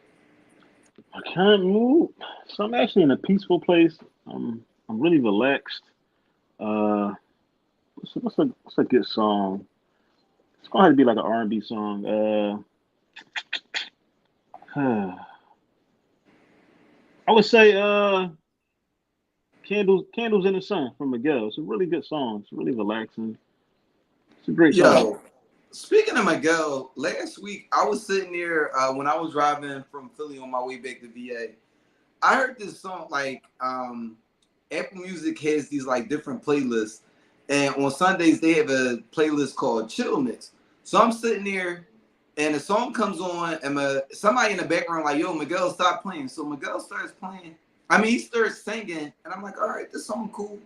My current mood. So I'm actually in a peaceful place. I'm really relaxed. What's a good song? It's gonna have to be like an R&B song. I would say Candles in the Sun from Miguel. It's a really good song. It's really relaxing. It's a great song. Yo, speaking of Miguel, last week I was sitting there when I was driving from Philly on my way back to VA. I heard this song like Apple Music has these like different playlists, and on Sundays they have a playlist called Chill Mix. So I'm sitting there, and the song comes on, and somebody in the background like, "Yo, Miguel, stop playing." So Miguel starts playing. I mean, he starts singing, and I'm like, "All right, this song cool."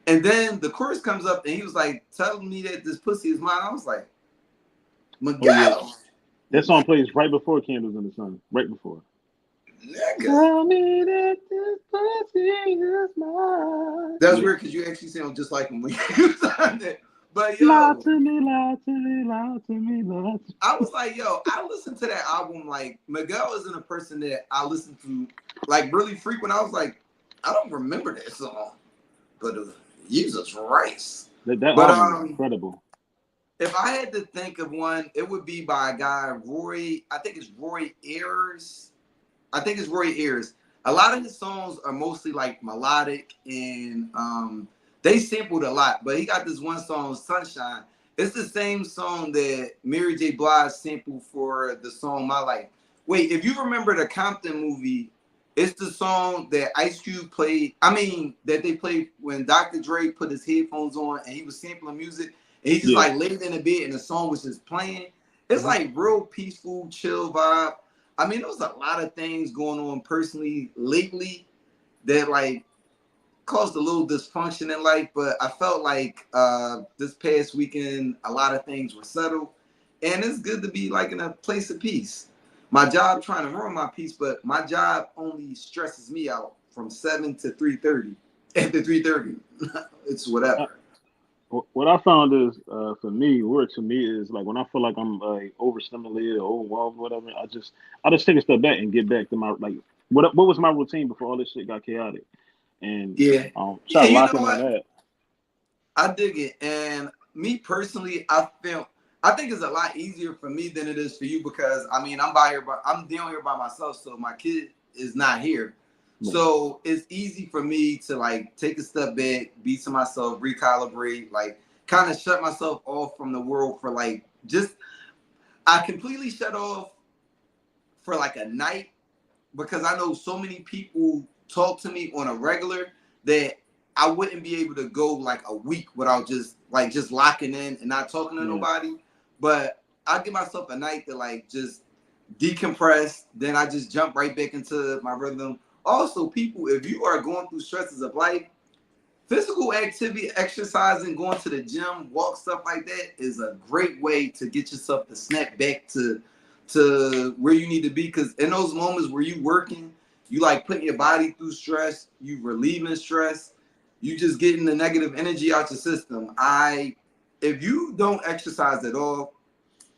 And then the chorus comes up, and he was like telling me that this pussy is mine. I was like, Miguel. Oh, yeah. That song plays right before Candles in the Sun. Right before. Nigga. Tell me that this pussy is mine. That's weird because you actually sound just like him when you signed it. But yo, lie to me, lie to me, lie to me, lie to me. I was like, yo, I listened to that album. Like Miguel isn't a person that I listen to like really frequent. I was like, I don't remember that song, but Jesus Christ, That album is incredible. If I had to think of one, it would be by a guy Roy. I think it's Roy Ayers. A lot of his songs are mostly like melodic and they sampled a lot, but he got this one song, Sunshine. It's the same song that Mary J. Blige sampled for the song My Life. Wait, if you remember the Compton movie, it's the song that Ice Cube played. I mean, that they played when Dr. Dre put his headphones on and he was sampling music and he just like laid in a bed and the song was just playing. It's like real peaceful, chill vibe. I mean, there was a lot of things going on personally lately that like caused a little dysfunction in life, but I felt like this past weekend a lot of things were settled, and it's good to be like in a place of peace. My job trying to ruin my peace, but my job only stresses me out from 7 to 3:30. After 3:30, it's whatever. What I found is for me, work to me is like when I feel like I'm like overstimulated or overwhelmed, whatever. I just take a step back and get back to my like what was my routine before all this shit got chaotic. And start locking on that. I dig it. And me personally, I think it's a lot easier for me than it is for you because I mean I'm down here by myself, so my kid is not here. So it's easy for me to like take a step back, be to myself, recalibrate, like kind of shut myself off from the world for like I completely shut off for like a night because I know so many people talk to me on a regular that I wouldn't be able to go like a week without just locking in and not talking to nobody. But I give myself a night to like just decompress. Then I just jump right back into my rhythm. Also, people, if you are going through stresses of life, physical activity, exercising, going to the gym, walk, stuff like that is a great way to get yourself to snap back to where you need to be. Because in those moments where you working, you like putting your body through stress, you relieving stress, you just getting the negative energy out your system. If you don't exercise at all,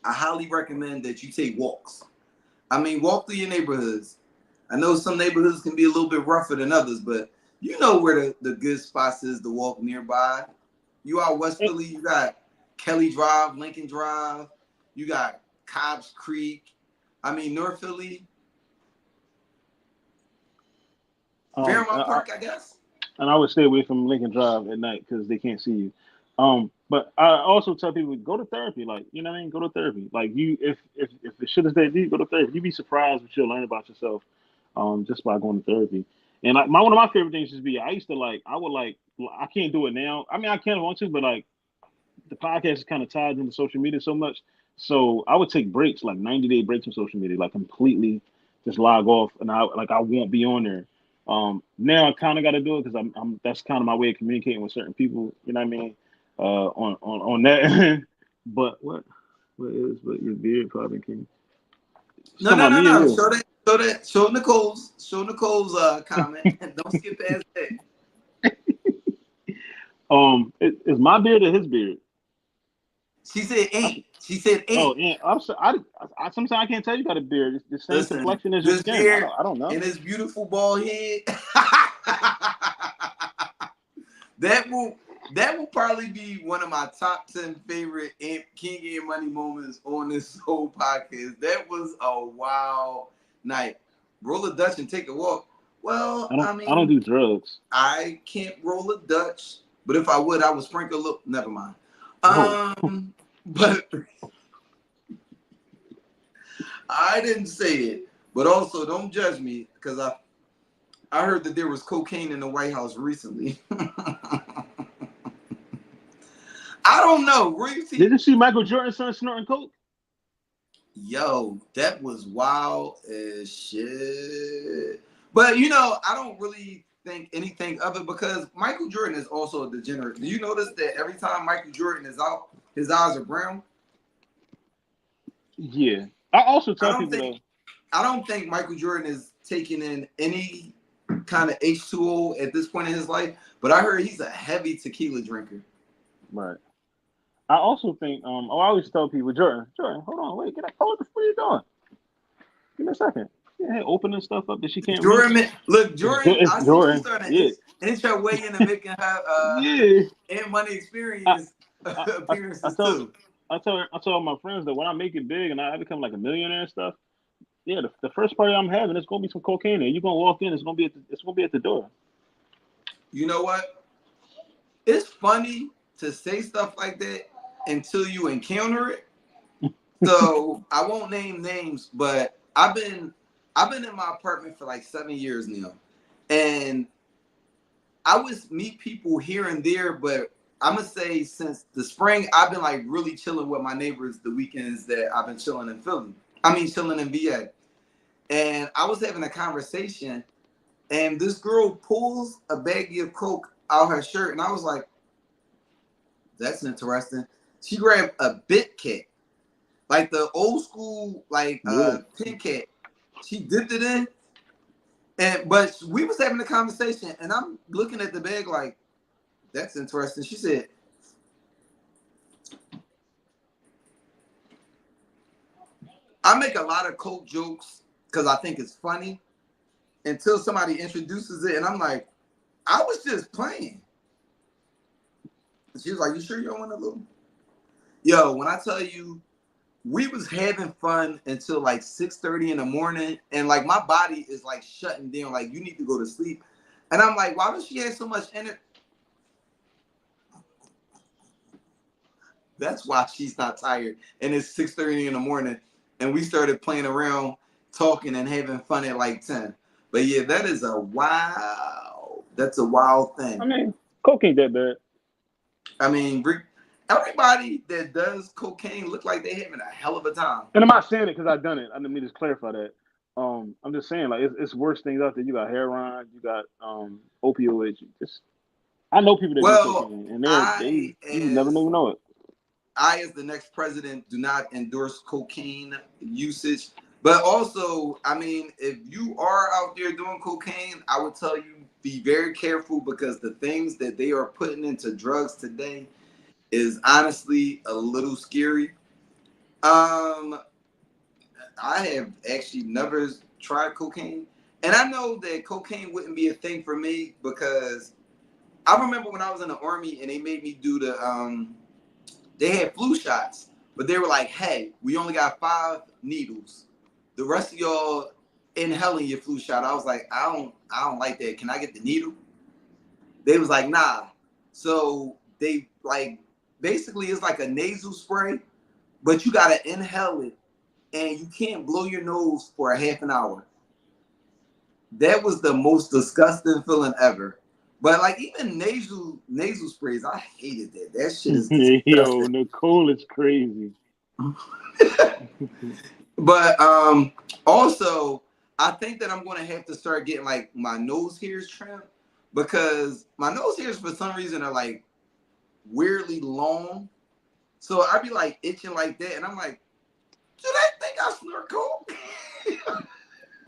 I highly recommend that you take walks. I mean, walk through your neighborhoods. I know some neighborhoods can be a little bit rougher than others, but you know where the good spots is to walk nearby. You out West Philly, you got Kelly Drive, Lincoln Drive, you got Cobbs Creek. I mean, North Philly, Fairmount Park, I guess. And I would stay away from Lincoln Drive at night because they can't see you. But I also tell people go to therapy. Like, you know what I mean? Go to therapy. Like if the shit is that deep, go to therapy. You'd be surprised what you'll learn about yourself just by going to therapy. And like one of my favorite things is I used to I can't do it now. I mean, I can want to, but like the podcast is kind of tied into social media so much. So I would take breaks, like 90-day breaks from social media, like completely just log off, and I won't be on there. Now I kind of got to do it because I'm that's kind of my way of communicating with certain people. You know what I mean? On that. But what your beard probably can. No. Show Nicole's comment. Don't skip past that. Is my beard or his beard? She said ain't. She said ain't. Oh, yeah. I'm sorry. I sometimes I can't tell you got a beard. It's the same complexion as your skin. Beard I don't know. And his beautiful bald head. That will probably be one of my top 10 favorite King and Money moments on this whole podcast. That was a wild night. Roll a Dutch and take a walk. Well, I mean, I don't do drugs. I can't roll a Dutch, but if I would sprinkle a little. Never mind. But I didn't say it. But also, don't judge me because I heard that there was cocaine in the White House recently. I don't know. Did you see Michael Jordan's son snorting coke? Yo, that was wild as shit. But I don't really think anything of it because Michael Jordan is also a degenerate. Do you notice that every time Michael Jordan is out, his eyes are brown? Yeah. I also tell people I don't think Michael Jordan is taking in any kind of H2O at this point in his life, but I heard he's a heavy tequila drinker. Right. I also think I always tell people, Jordan, hold on, wait, what are you doing? Give me a second. Yeah, opening stuff up that she can't Jordan, reach. Look, Jordan, I see Jordan. you starting to inch your way into making her and money experience appearances too. I tell my friends that when I make it big and I become like a millionaire and stuff, the first party I'm having is gonna be some cocaine there. You're gonna walk in, it's gonna be at the door. You know what? It's funny to say stuff like that until you encounter it. So I won't name names, but I've been in my apartment for like 7 years now, and I would meet people here and there, but I'm gonna say since the spring, I've been like really chilling with my neighbors the weekends that I've been chilling in Philly. Chilling in VA. And I was having a conversation, and this girl pulls a baggie of coke out her shirt, and I was like, that's interesting. She grabbed a Bit Cat, like the old school, tin cat. She dipped it in, but we was having a conversation, and I'm looking at the bag like, that's interesting. She said, I make a lot of coke jokes because I think it's funny until somebody introduces it, and I'm like, I was just playing. And she was like, you sure you don't want a little? Yo, when I tell you, we was having fun until like 6:30 in the morning, and like my body is like shutting down, like you need to go to sleep. And I'm like, why does she have so much energy? That's why she's not tired. And it's 6:30 in the morning, and we started playing around, talking and having fun at like 10. But yeah, that's a wild thing. I mean, coke ain't that bad. I mean, everybody that does cocaine look like they're having a hell of a time. And I'm not saying it because I've done it. I didn't mean to clarify that. I'm just saying, like, it's worse things out there. You got heroin, you got opioids. I know people that do cocaine, and you never know it. I, as the next president, do not endorse cocaine usage. But also, I mean, if you are out there doing cocaine, I would tell you, be very careful because the things that they are putting into drugs today is honestly a little scary. I have actually never tried cocaine. And I know that cocaine wouldn't be a thing for me because I remember when I was in the Army and they made me do they had flu shots, but they were like, hey, we only got 5 needles. The rest of y'all inhaling your flu shot. I was like, I don't like that. Can I get the needle? They was like, nah. So they basically it's like a nasal spray, but you gotta inhale it, and you can't blow your nose for a half an hour. That was the most disgusting feeling ever. But like even nasal sprays, I hated that. That shit is disgusting. Yo, Nicole is crazy. But also I think that I'm gonna have to start getting like my nose hairs trimmed because my nose hairs for some reason are like weirdly long. So I'd be like itching like that, and I'm like, do they think I snort coke?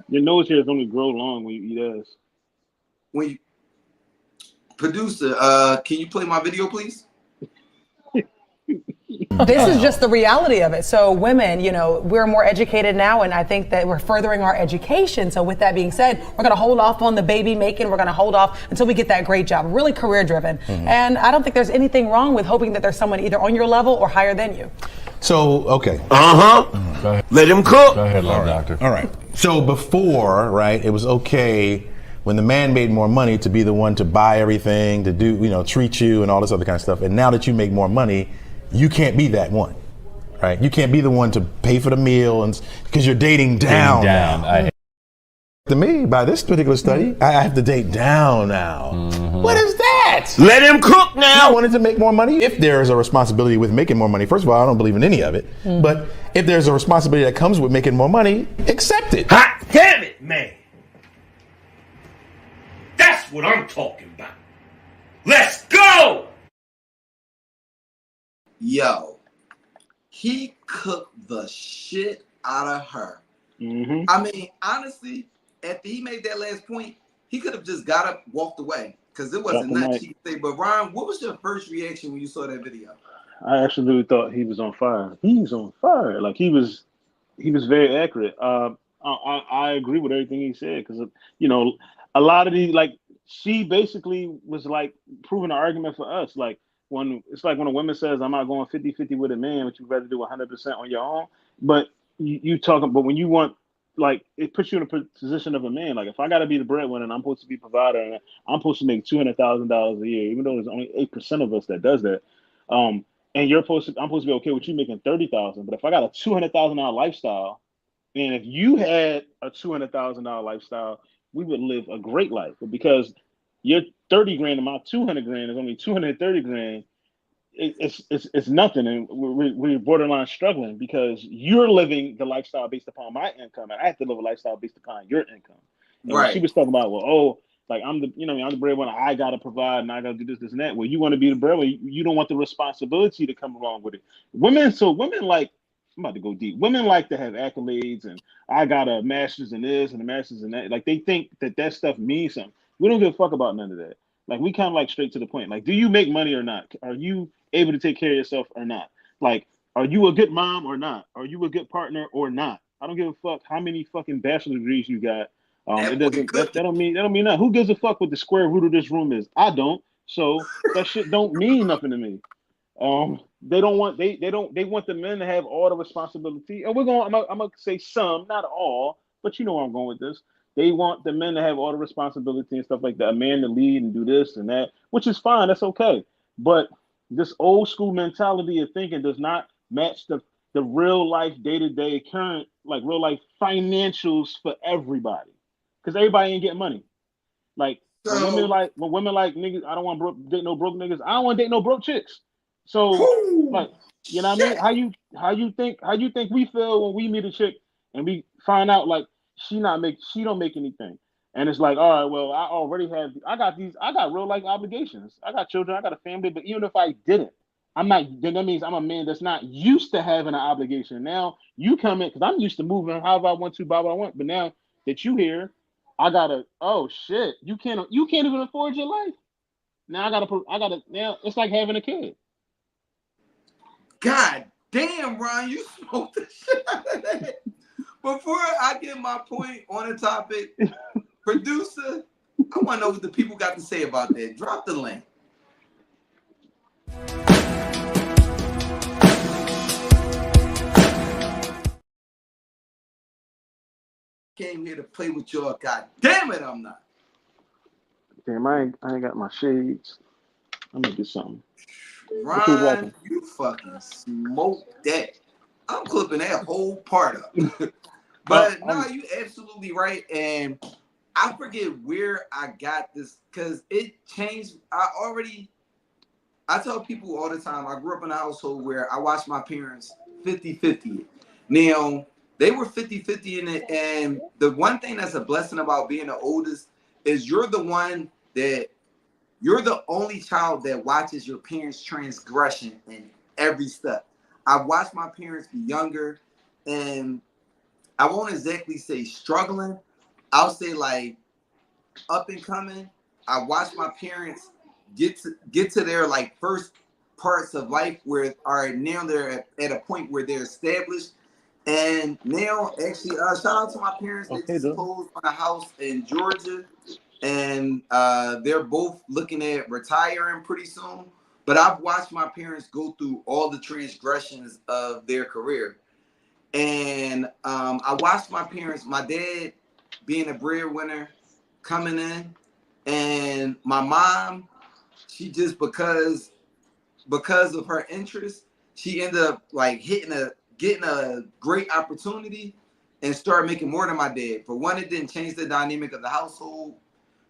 Your nose hairs only grow long when you eat ass. When you producer, can you play my video, please? This is just the reality of it. So women, you know, we're more educated now, and I think that we're furthering our education. So with that being said, we're going to hold off on the baby making. We're going to hold off until we get that great job, really career driven. And I don't think there's anything wrong with hoping that there's someone either on your level or higher than you. So, okay. Let him cook. Go ahead, love doctor. All right. So before, right, it was okay when the man made more money to be the one to buy everything, to do, you know, treat you and all this other kind of stuff. And now that you make more money, you can't be that one, right? You can't be the one to pay for the meal and because you're dating down. To me, by this particular study, I have to date down now. What is that? Let him cook now. I wanted to make more money. If there is a responsibility with making more money, first of all, I don't believe in any of it. But if there's a responsibility that comes with making more money, accept it. Hot damn it, man. That's what I'm talking about. Let's go. Yo, he cooked the shit out of her. I mean, honestly, after he made that last point, he could have just got up, walked away, because it wasn't nothing she could say. But Ron, what was your first reaction when you saw that video? I actually thought he was on fire. He's on fire. Like he was very accurate. I agree with everything he said because you know a lot of these like she basically was like proving an argument for us. Like when it's like when a woman says I'm not going 50-50 with a man, but you'd rather do 100% on your own. But you talking, but when you want like it puts you in a position of a man. Like if I got to be the breadwinner and I'm supposed to be provider and I'm supposed to make $200,000 a year, even though there's only 8% of us that does that. And I'm supposed to be okay with you making 30,000. But if I got a $200,000 lifestyle, and if you had a $200,000 lifestyle, we would live a great life. But because your 30 grand and my 200 grand is only 230 grand, it's nothing, and we're borderline struggling because you're living the lifestyle based upon my income, and I have to live a lifestyle based upon your income. And when she was talking about, well, oh, like I'm the breadwinner, I gotta provide and I gotta do this and that. Well, you want to be the breadwinner, you don't want the responsibility to come along with it. Women like, I'm about to go deep. Women like to have accolades, and I got a master's in this and a master's in that. Like they think that stuff means something. We don't give a fuck about none of that. Like we kind of like straight to the point. Like, do you make money or not? Are you able to take care of yourself or not? Like, are you a good mom or not? Are you a good partner or not? I don't give a fuck how many fucking bachelor degrees you got. It doesn't. That don't mean nothing. Who gives a fuck what the square root of this room is? I don't. So that shit don't mean nothing to me. They want the men to have all the responsibility. And I'm gonna say some, not all, but you know where I'm going with this. They want the men to have all the responsibility and stuff like that. A man to lead and do this and that, which is fine. That's okay. But this old school mentality of thinking does not match the real life, day-to-day, current, like real life financials for everybody. Because everybody ain't getting money. Like when women like niggas, I don't want to date no broke niggas. I don't want to date no broke chicks. So like, you know what I mean? How you think we feel when we meet a chick and we find out like she don't make anything. And it's like, all right, well, I got real life obligations. I got children, I got a family, but even if I didn't, then that means I'm a man that's not used to having an obligation. Now you come in, because I'm used to moving however I want to, buy what I want. But now that you here, oh shit, you can't even afford your life. Now now it's like having a kid. God damn, Ron, you smoked the shit out of that. Before I get my point on the topic, producer, I want to know what the people got to say about that. Drop the link. Came here to play with y'all. God damn it, I'm not. Damn, I ain't got my shades. I'm gonna do something. Ron, you fucking smoked that. I'm clipping that whole part up. But no, you absolutely right. And I forget where I got this because it changed. I tell people all the time, I grew up in a household where I watched my parents 50-50. Now, they were 50-50 in it. And the one thing that's a blessing about being the oldest is you're the only child that watches your parents' transgression in every step. I've watched my parents be younger, and I won't exactly say struggling. I'll say like up and coming. I watched my parents get to their like first parts of life where all right, now they're at a point where they're established. And now actually shout out to my parents. They just closed on a house in Georgia, and they're both looking at retiring pretty soon. But I've watched my parents go through all the transgressions of their career. And I watched my parents, my dad being a breadwinner coming in, and my mom, she just because of her interest, she ended up like getting a great opportunity and started making more than my dad. For one, it didn't change the dynamic of the household.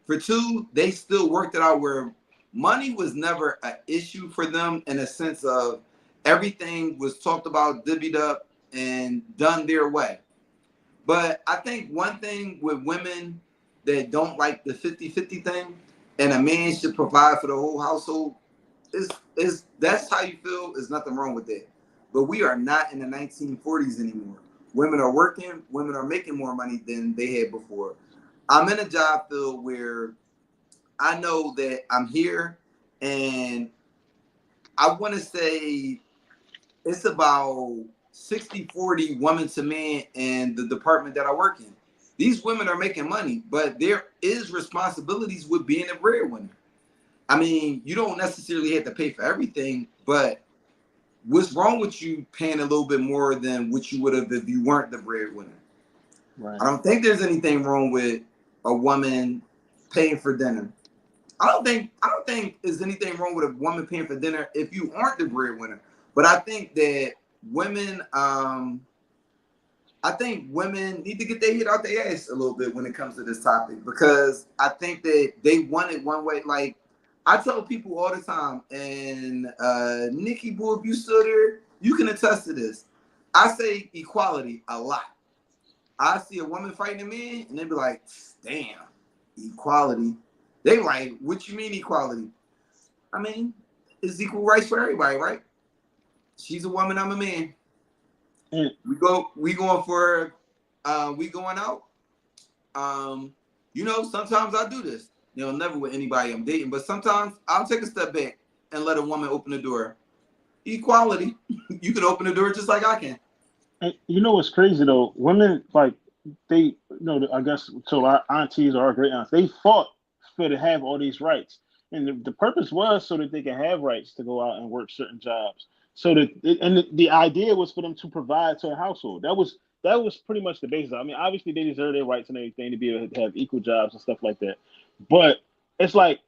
For two, they still worked it out where money was never an issue for them in a sense of everything was talked about, divvied up, and done their way. But I think one thing with women that don't like the 50-50 thing, and a man should provide for the whole household, is that's how you feel. There's nothing wrong with that. But we are not in the 1940s anymore. Women are working, women are making more money than they had before. I'm in a job field where I know that I'm here, and I want to say it's about 60-40 woman to man in the department that I work in. These women are making money, but there is responsibilities with being a breadwinner. I mean, you don't necessarily have to pay for everything, but what's wrong with you paying a little bit more than what you would have if you weren't the breadwinner? Right. I don't think there's anything wrong with a woman paying for dinner. I don't think there's anything wrong with a woman paying for dinner if you aren't the breadwinner. But I think that women need to get their head out their ass a little bit when it comes to this topic, because I think that they want it one way. Like I tell people all the time, and Nikki Boo, if you stood there, you can attest to this. I say equality a lot. I see a woman fighting a man, and they be like, damn, equality. They like, what you mean equality? I mean, it's equal rights for everybody, right? She's a woman, I'm a man. We going out. Sometimes I do this. Never with anybody I'm dating, but sometimes I'll take a step back and let a woman open the door. Equality. You can open the door just like I can. And you know what's crazy though? Women, like, they, I guess, so our aunties or our great aunts, they fought for to have all these rights. And the purpose was so that they can have rights to go out and work certain jobs. So the idea was for them to provide to a household. That was pretty much the basis. I mean, obviously they deserve their rights and everything to be able to have equal jobs and stuff like that. But it's like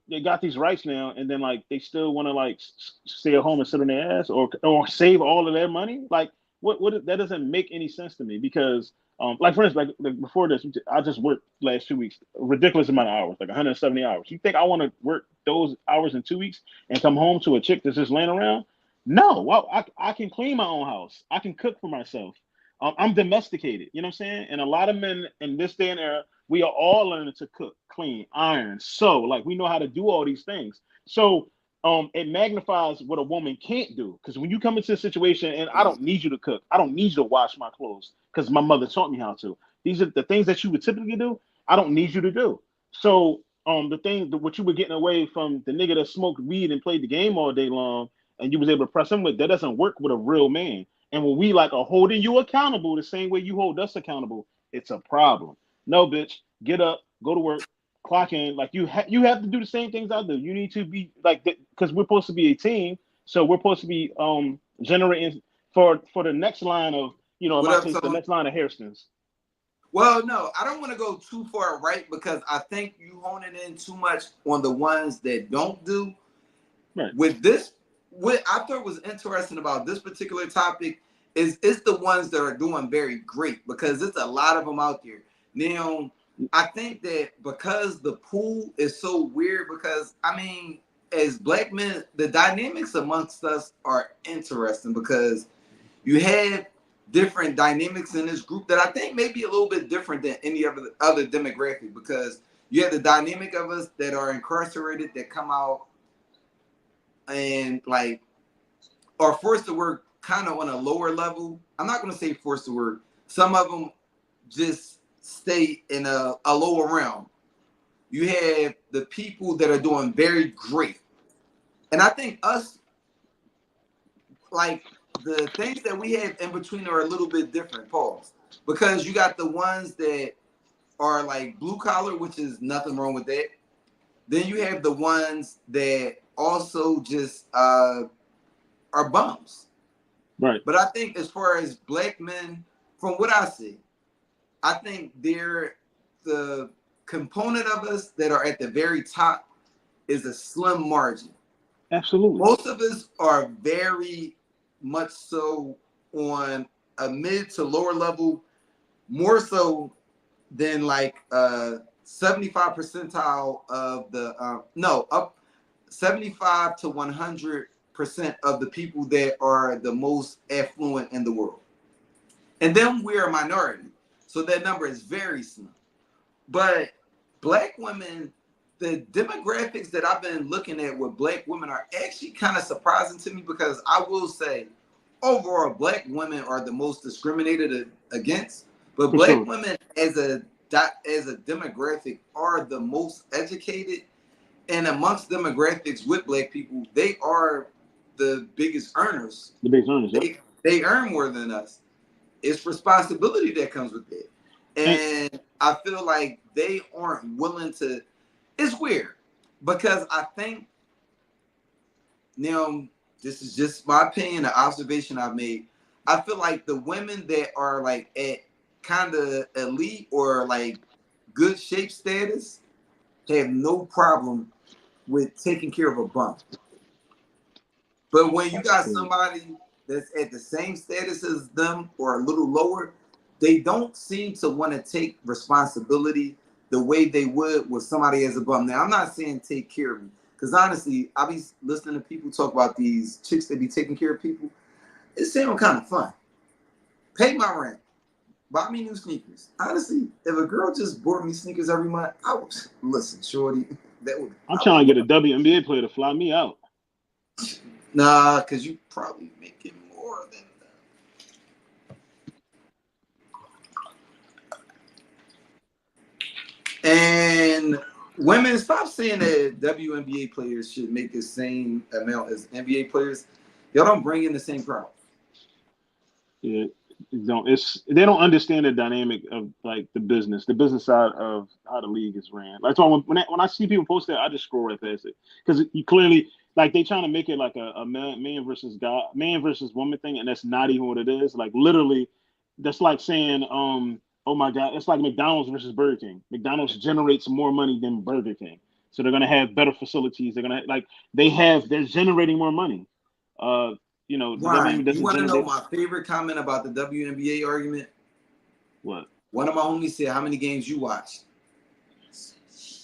they got these rights now, and then like they still want to like stay at home and sit on their ass or save all of their money. Like what that doesn't make any sense to me, because like for instance, like before this, I just worked last 2 weeks, a ridiculous amount of hours, like 170 hours. You think I want to work those hours in 2 weeks and come home to a chick that's just laying around? No, well, I can clean my own house. I can cook for myself. I'm domesticated. You know what I'm saying? And a lot of men in this day and era, we are all learning to cook, clean, iron, sew. Like we know how to do all these things. So it magnifies what a woman can't do. Because when you come into a situation, and I don't need you to cook, I don't need you to wash my clothes because my mother taught me how to. These are the things that you would typically do. I don't need you to do. So what you were getting away from the nigga that smoked weed and played the game all day long, and you was able to press him with, that doesn't work with a real man. And when we like are holding you accountable the same way you hold us accountable, it's a problem. No, bitch, get up, go to work, clock in. Like you have to do the same things I do. You need to be like, because we're supposed to be a team, so we're supposed to be generating for the next line of the next line of Hairstons. Well, no, I don't want to go too far right, because I think you hone it in too much on the ones that don't do. Right. With this, what I thought was interesting about this particular topic is it's the ones that are doing very great, because it's a lot of them out there. Now, I think that because the pool is so weird, because I mean, as black men, the dynamics amongst us are interesting because you have different dynamics in this group that I think may be a little bit different than any other demographic, because you have the dynamic of us that are incarcerated that come out and like are forced to work kind of on a lower level. I'm not going to say forced to work. Some of them just stay in a lower realm. You have the people that are doing very great. And I think us, like, the things that we have in between are a little bit different, pause. Because you got the ones that are like blue collar, which is nothing wrong with that. Then you have the ones that also just are bums. Right. But I think as far as black men, from what I see, I think they're the component of us that are at the very top is a slim margin. Absolutely. Most of us are very much so on a mid to lower level, more so than like 75 percentile of the up 75 to 100% of the people that are the most affluent in the world. And then we're a minority. So that number is very slim. But black women, the demographics that I've been looking at with black women are actually kind of surprising to me, because I will say overall black women are the most discriminated against, but black women as a demographic are the most educated, and amongst demographics with black people, they are the biggest earners. The biggest earners, they earn more than us. It's responsibility that comes with it. And I feel like they aren't willing to. It's weird because I think, now, this is just my opinion, an observation I've made. I feel like the women that are like at kind of elite or like good shape status have no problem with taking care of a bum. But when you got somebody that's at the same status as them or a little lower, they don't seem to want to take responsibility the way they would with somebody as a bum. Now, I'm not saying take care of me, because honestly, I be listening to people talk about these chicks that be taking care of people. It sounds kind of fun. Pay my rent. Buy me new sneakers. Honestly, if a girl just bought me sneakers every month, I would listen, shorty. I'm trying to get a WNBA player to fly me out. Nah, because you probably making more than that. And women, stop saying that WNBA players should make the same amount as NBA players. Y'all don't bring in the same crowd. Yeah, they don't understand the dynamic of like the business side of how the league is ran. Like, so when I see people post that, I just scroll right past it, because you clearly, like, they trying to make it like a man versus woman thing, and that's not even what it is. Like, literally, that's like saying, oh my God, it's like McDonald's versus Burger King. McDonald's generates more money than Burger King, so they're gonna have better facilities. They're generating more money. Ryan, you want to know my favorite comment about the WNBA argument? What? One of my homies said, "How many games you watched?"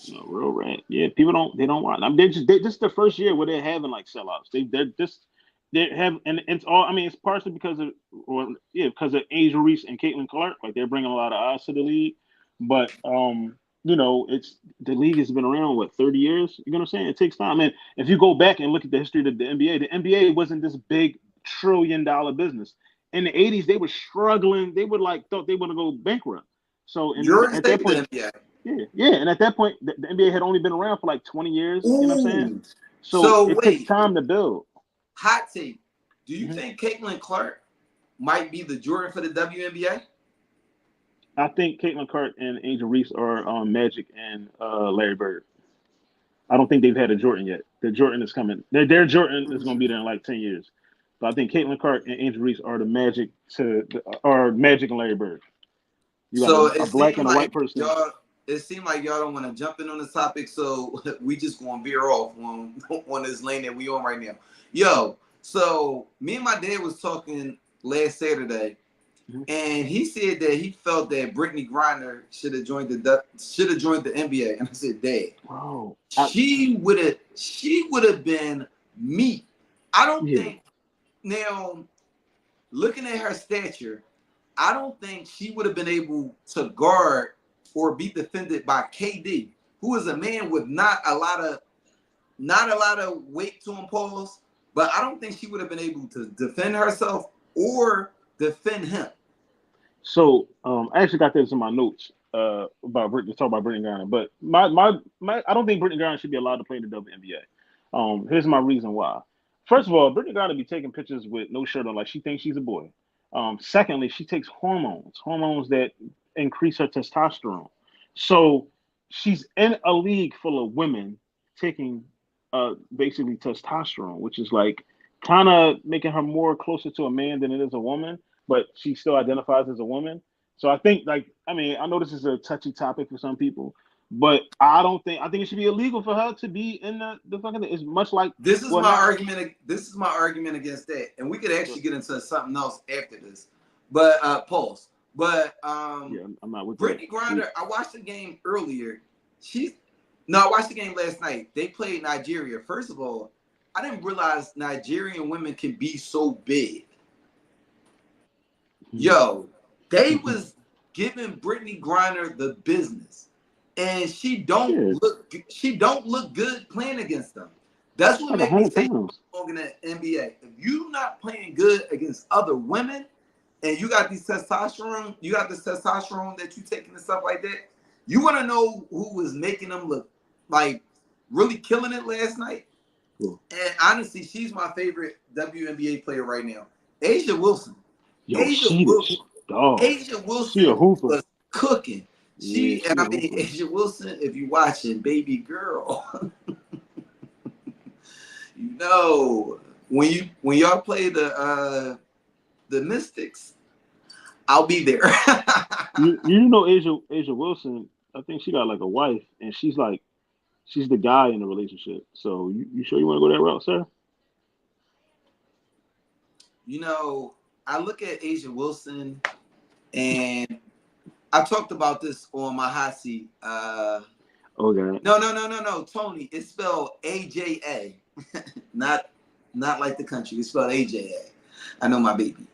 No, real rant. Yeah, people don't watch. I mean, this is the first year where they're having like sellouts. They have, and it's all. I mean, it's partially because of Angel Reese and Caitlin Clark. Like, they're bringing a lot of eyes to the league, but it's the league has been around 30 years. You know what I'm saying? It takes time. And if you go back and look at the history of the NBA wasn't this big $1 trillion business. In the 80s, they were struggling. They would thought they were going to go bankrupt. So at that point, yeah, and at that point, the NBA had only been around for like 20 years. Ooh. You know what I'm saying? So it takes time to build. Hot take. Do you think Caitlin Clark might be the Jordan for the WNBA? I think Caitlin Clark and Angel Reese are Magic and Larry Bird. I don't think they've had a Jordan yet. The Jordan is coming. Their Jordan is going to be there in like 10 years. But I think Caitlin Clark and Angel Reese are the Magic Magic and Larry Bird. You got a black and a white person. It seemed like y'all don't want to jump in on this topic, so we just going to veer off on this lane that we on right now. Yo, so me and my dad was talking last Saturday, and he said that he felt that Brittany Griner should have joined the NBA. And I said, Dad, Bro, she would have been meat. I don't think now, looking at her stature, I don't think she would have been able to guard or be defended by KD, who is a man with not a lot of weight to him, pause. But I don't think she would have been able to defend herself or defend him. So I actually got this in my notes about Brittany, talk about Brittany Griner, but my I don't think Brittany Griner should be allowed to play in the WNBA. Here's my reason why. First of all, Brittany Griner be taking pictures with no shirt on, like she thinks she's a boy. Secondly, she takes hormones that increase her testosterone. So she's in a league full of women taking basically testosterone, which is like kind of making her more closer to a man than it is a woman, but she still identifies as a woman. So I think, like, I mean, I know this is a touchy topic for some people, but I think it should be illegal for her to be in the fucking. It's much like this is my argument. This is my argument against that, and we could actually get into something else after this. But pause. But I'm not with Brittany Griner. I watched the game earlier. I watched the game last night. They played Nigeria. First of all, I didn't realize Nigerian women can be so big. Yo, they was giving Brittany Griner the business, and she don't look good playing against them. That's what made me say belong in the NBA. If you're not playing good against other women, and you got this testosterone that you taking and stuff like that, you want to know who was making them look like really killing it last night? Cool. And honestly, she's my favorite WNBA player right now, Asia Wilson. Asia Wilson was cooking. Asia Wilson, if you watching, baby girl, you know, when y'all play the Mystics, I'll be there. you know, Asia Wilson, I think she got like a wife, and she's the guy in the relationship. So you sure you want to go that route, sir? You know, I look at Asia Wilson, and I talked about this on my hot seat. Okay. No, Tony. It's spelled AJA, not like the country. It's spelled AJA. I know my baby,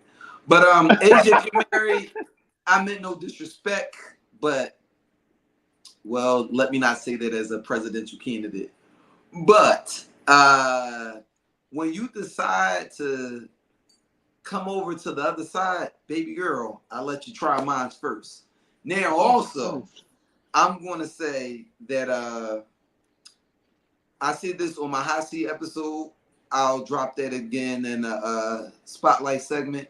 but Asia, if you're married, I meant no disrespect, but well, let me not say that as a presidential candidate. But when you decide to come over to the other side, baby girl, I'll let you try mine first. Now, also, I'm going to say that I said this on my hot seat episode. I'll drop that again in a spotlight segment.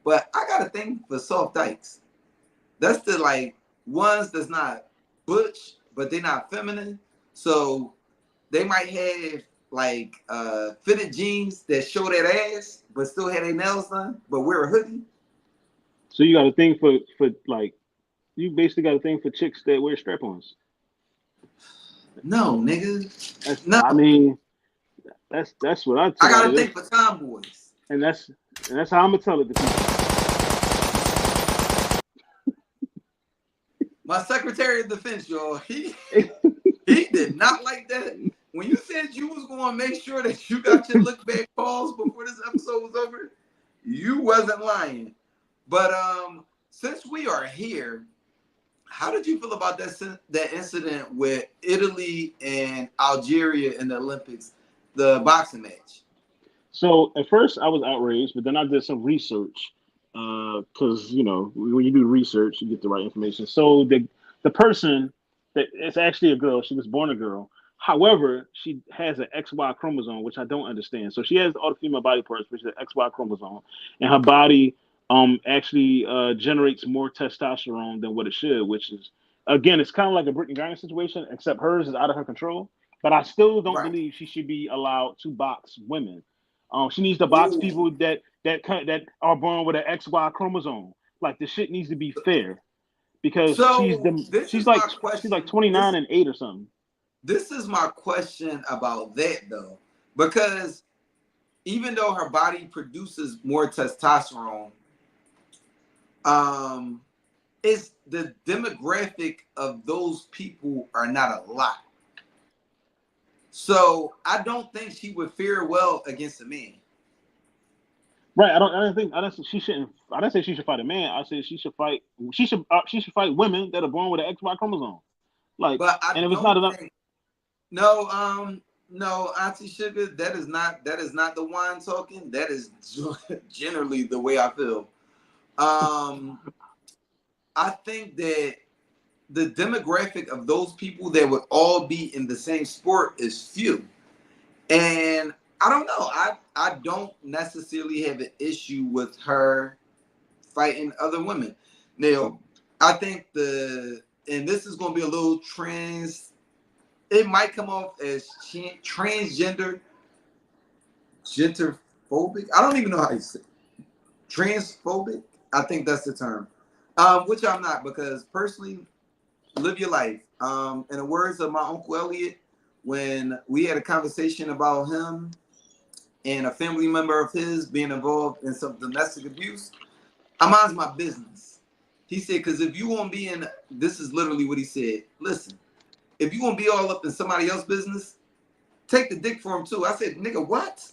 But I got a thing for soft dykes. That's the like ones that's not butch, but they're not feminine. So they might have like fitted jeans that show that ass, but still have their nails done, but wear a hoodie. So you got a thing for like, you basically got a thing for chicks that wear strap-ons. No, nigga. No. I mean, that's what I tell I got a thing for tomboys. And that's how I'm gonna tell it to people. My Secretary of Defense, y'all, he did not like that. When you said you was going to make sure that you got your look back calls before this episode was over, you wasn't lying. But since we are here, how did you feel about that incident with Italy and Algeria in the Olympics, the boxing match? So at first I was outraged, but then I did some research because you know when you do research, you get the right information. So the person that it's actually a girl. She was born a girl. However, she has an XY chromosome, which I don't understand. So she has all the female body parts, which is an XY chromosome, and her body actually generates more testosterone than what it should, which is, again, it's kind of like a Brittany Griner situation, except hers is out of her control. But I still don't believe she should be allowed to box women. She needs to box people that are born with an XY chromosome. Like the shit needs to be fair, because she's like 29 and 8 or something. This is my question about that though, because even though her body produces more testosterone, It's the demographic of those people are not a lot. So I don't think she would fare well against a man. Right. I don't think she shouldn't. I didn't say she should fight a man. I said she should fight. She should fight women that are born with an XY chromosome. Like, but I and if it's don't not enough. think, no, Auntie Sugar, that is not the wine talking. That is generally the way I feel. I think that the demographic of those people that would all be in the same sport is few. And I don't know. I don't necessarily have an issue with her fighting other women. Now, I think and this is going to be a little it might come off as genderphobic. I don't even know how you say it. Transphobic. I think that's the term. Which I'm not, because personally, live your life. In the words of my Uncle Elliot, when we had a conversation about him and a family member of his being involved in some domestic abuse, I mind's my business. He said, because if you won't be in, this is literally what he said, listen, if you won't be all up in somebody else's business, take the dick for him too. I said, nigga, what?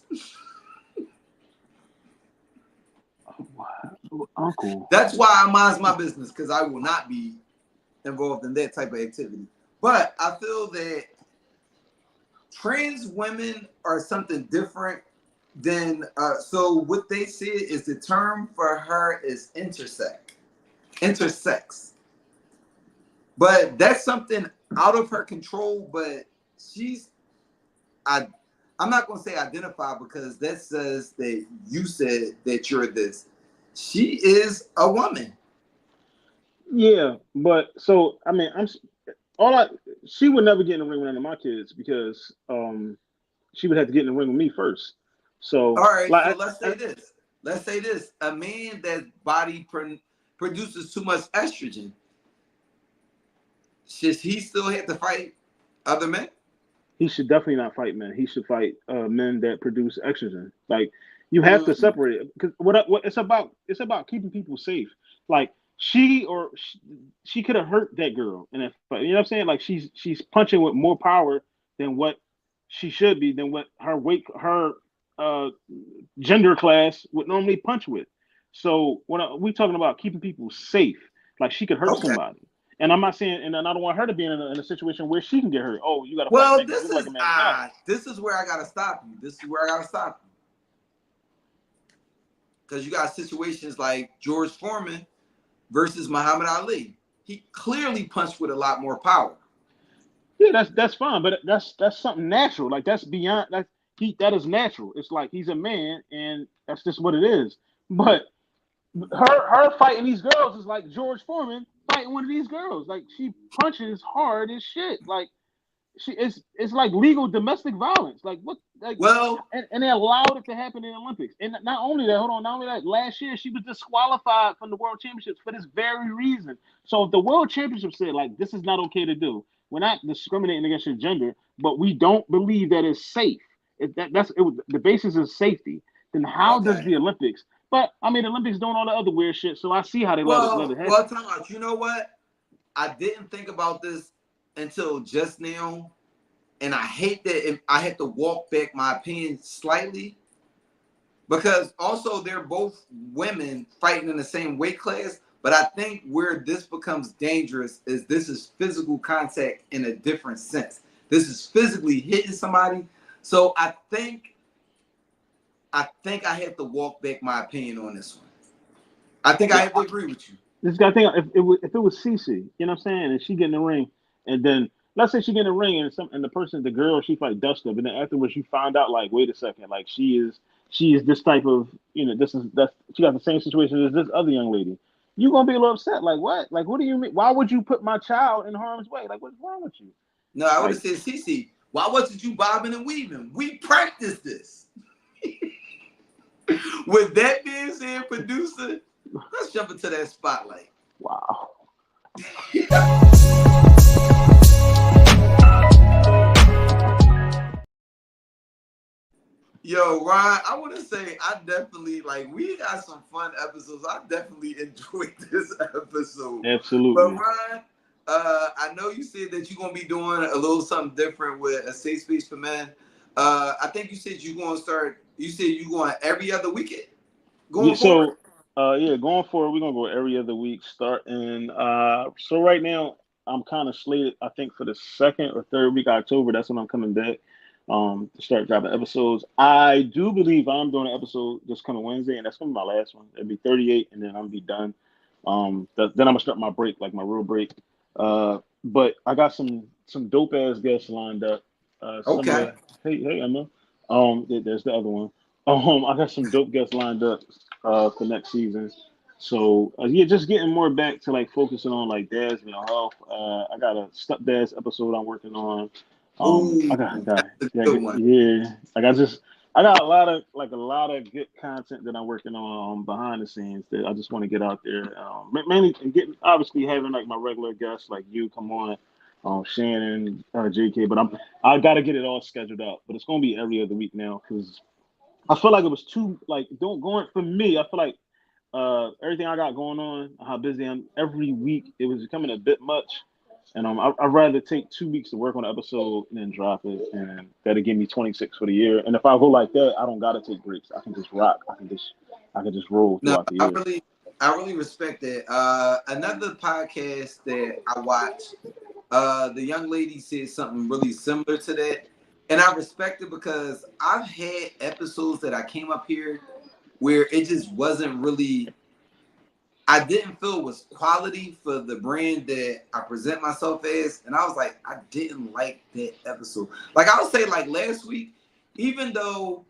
Uncle. That's why I mind my business, because I will not be involved in that type of activity. But I feel that trans women are something different than so what they said is the term for her is intersex. But that's something out of her control, but I'm not gonna say identify, because that says that you said that you're this. She is a woman. Yeah, but so I mean, she would never get in the ring with none of my kids, because she would have to get in the ring with me first. So all right, so let's say this. A man that body produces too much estrogen, should he still have to fight other men? He should definitely not fight men. He should fight men that produce estrogen. Like, you have to separate it, because what it's about keeping people safe. Like, she could have hurt that girl in that fight. You know what I'm saying? Like, she's punching with more power than what she should be, than what her gender class would normally punch with. So we talking about keeping people safe. Like, she could hurt somebody. And I'm not saying, and I don't want her to be in a situation where she can get hurt. Oh, you got to well, fight. this is like a man. this is where I got to stop you. Because you got situations like George Foreman versus Muhammad Ali. He clearly punched with a lot more power. Yeah, that's fine, but that's something natural. Like, that's beyond that is natural. It's like, he's a man, and that's just what it is. But her fighting these girls is like George Foreman fighting one of these girls. Like, she punches hard as shit. Like, it's like legal domestic violence. Like, what? Like, and they allowed it to happen in the Olympics. And not only that, last year she was disqualified from the World Championships for this very reason. So if the World Championship said, like, this is not okay to do, we're not discriminating against your gender, but we don't believe that it's safe. The basis is safety. Then how does the Olympics? But I mean, the Olympics doing all the other weird shit, so I see how they let it happen. Well, time out. You know what? I didn't think about this until just now, and I hate that I had to walk back my opinion slightly, because also they're both women fighting in the same weight class. But I think where this becomes dangerous is this is physical contact in a different sense. This is physically hitting somebody. So I think I have to walk back my opinion on this one. I think I have to agree with you. This guy, think if it was Cece, you know what I'm saying, and she get in the ring, and then let's say she get in the ring, and the girl she fight dust up, and then afterwards you find out, like, wait a second, like, she is this type of, she got the same situation as this other young lady. You're gonna be a little upset, like, what? Like, what do you mean? Why would you put my child in harm's way? Like, what's wrong with you? No, I would have said, Cece, why wasn't you bobbing and weaving? We practiced this. With that being said, producer, let's jump into that spotlight. Wow. Yo, Ron, I want to say I definitely like we got some fun episodes. I definitely enjoyed this episode. Absolutely. But Ron, I know you said that you're gonna be doing a little something different with a safe space for men. I think you said you're gonna start. You said you're going every other weekend. Going forward. Going forward, we're gonna go every other week. Starting. So right now, I'm kind of slated. I think for the second or third week of October, that's when I'm coming back. To start dropping episodes. I do believe I'm doing an episode this coming Wednesday, and that's gonna be my last one. It'll be 38, and then I'm gonna be done. Then I'm gonna start my break, like my real break. But I got some dope ass guests lined up. Okay. Hey Emma. There's the other one. I got some dope guests lined up for next season. So just getting more back to like focusing on like dad's mental health. I got a stepdad's episode I'm working on. Ooh, I got that's a good one. like I got a lot of good content that I'm working on behind the scenes that I just want to get out there. Mainly getting obviously having like my regular guests like you come on, Shannon, JK, but I got to get it all scheduled out. But it's gonna be every other week now because I feel like it was too like going for me. I feel like everything I got going on, how busy I'm every week, it was becoming a bit much. And I'd rather take 2 weeks to work on an episode and then drop it, and that'll give me 26 for the year. And if I go like that, I don't gotta take breaks. I can just rock. I can just roll No, throughout the year. I really respect that. Another podcast that I watched, the young lady said something really similar to that, and I respect it because I've had episodes that I came up here where it just wasn't really. I didn't feel it was quality for the brand that I present myself as. And I was like, I didn't like that episode. Like I would say like last week, even though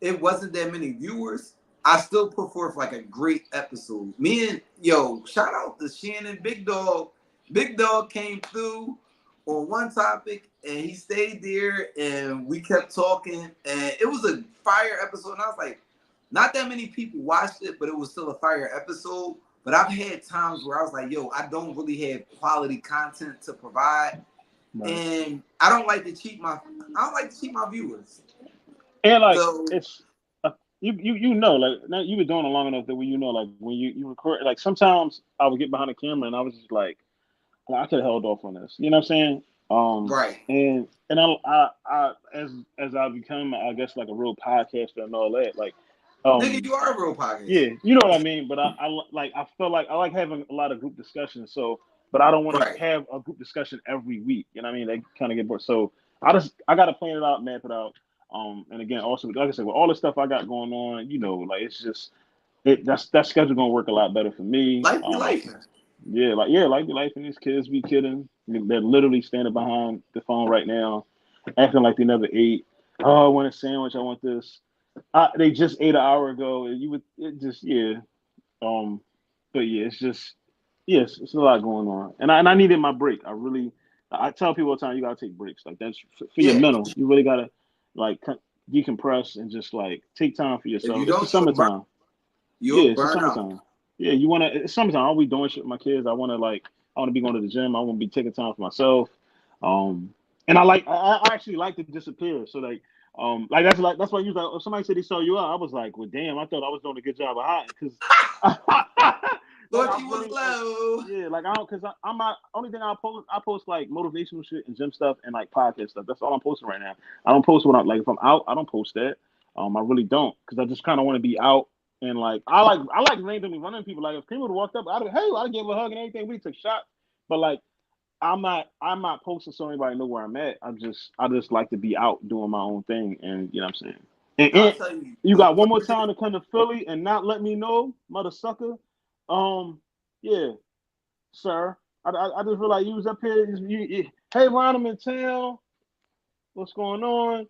it wasn't that many viewers, I still put forth like a great episode. Shout out to Shannon, Big Dog. Big Dog came through on one topic and he stayed there and we kept talking and it was a fire episode. And I was like, not that many people watched it, but it was still a fire episode. But I've had times where I was like, yo, I don't really have quality content to provide. Right. And I don't like to cheat my viewers. And like it's you know, like now you've been doing it long enough that when you know, like when you record, like sometimes I would get behind the camera and I was just like I could have held off on this. You know what I'm saying? Right. And I as I become, I guess, like a real podcaster and all that, like nigga, you are a real podcast. Yeah, you know what I mean. But I feel like I like having a lot of group discussions. So, but I don't want to have a group discussion every week. You know what I mean? They kind of get bored. So I got to plan it out, map it out. And again, also like I said, with all the stuff I got going on, you know, like it's just that schedule gonna work a lot better for me. Life. Yeah, life be life, and these kids be kidding. They're literally standing behind the phone right now, acting like they never ate. Oh, I want a sandwich. I want this. They just ate an hour ago. And but yeah, it's just it's a lot going on, and I needed my break. I tell people all the time, you gotta take breaks. Like that's for your mental. You really gotta like decompress and just like take time for yourself. It's the summertime. It's the summertime. Yeah, it's summertime. I'll be doing shit with my kids. I want to be going to the gym. I want to be taking time for myself. And I actually like to disappear. So that's why you like if somebody said they saw you out, I was like, well, damn, I thought I was doing a good job of hiding because thought you was low. Yeah, like I don't because I'm not only thing I post like motivational shit and gym stuff and like podcast stuff. That's all I'm posting right now. I don't post when if I'm out, I don't post that. I really don't because I just kind of want to be out and like I like randomly running people. Like if people would have walked up, I'd give a hug and everything. We took shots, but like. I'm not posting so anybody know where I'm at. I just like to be out doing my own thing, and you know what I'm saying. And you got one more time to come to Philly and not let me know, mother sucker. Yeah, sir. I just feel like you was up here. Hey, Ron, I'm in town. What's going on?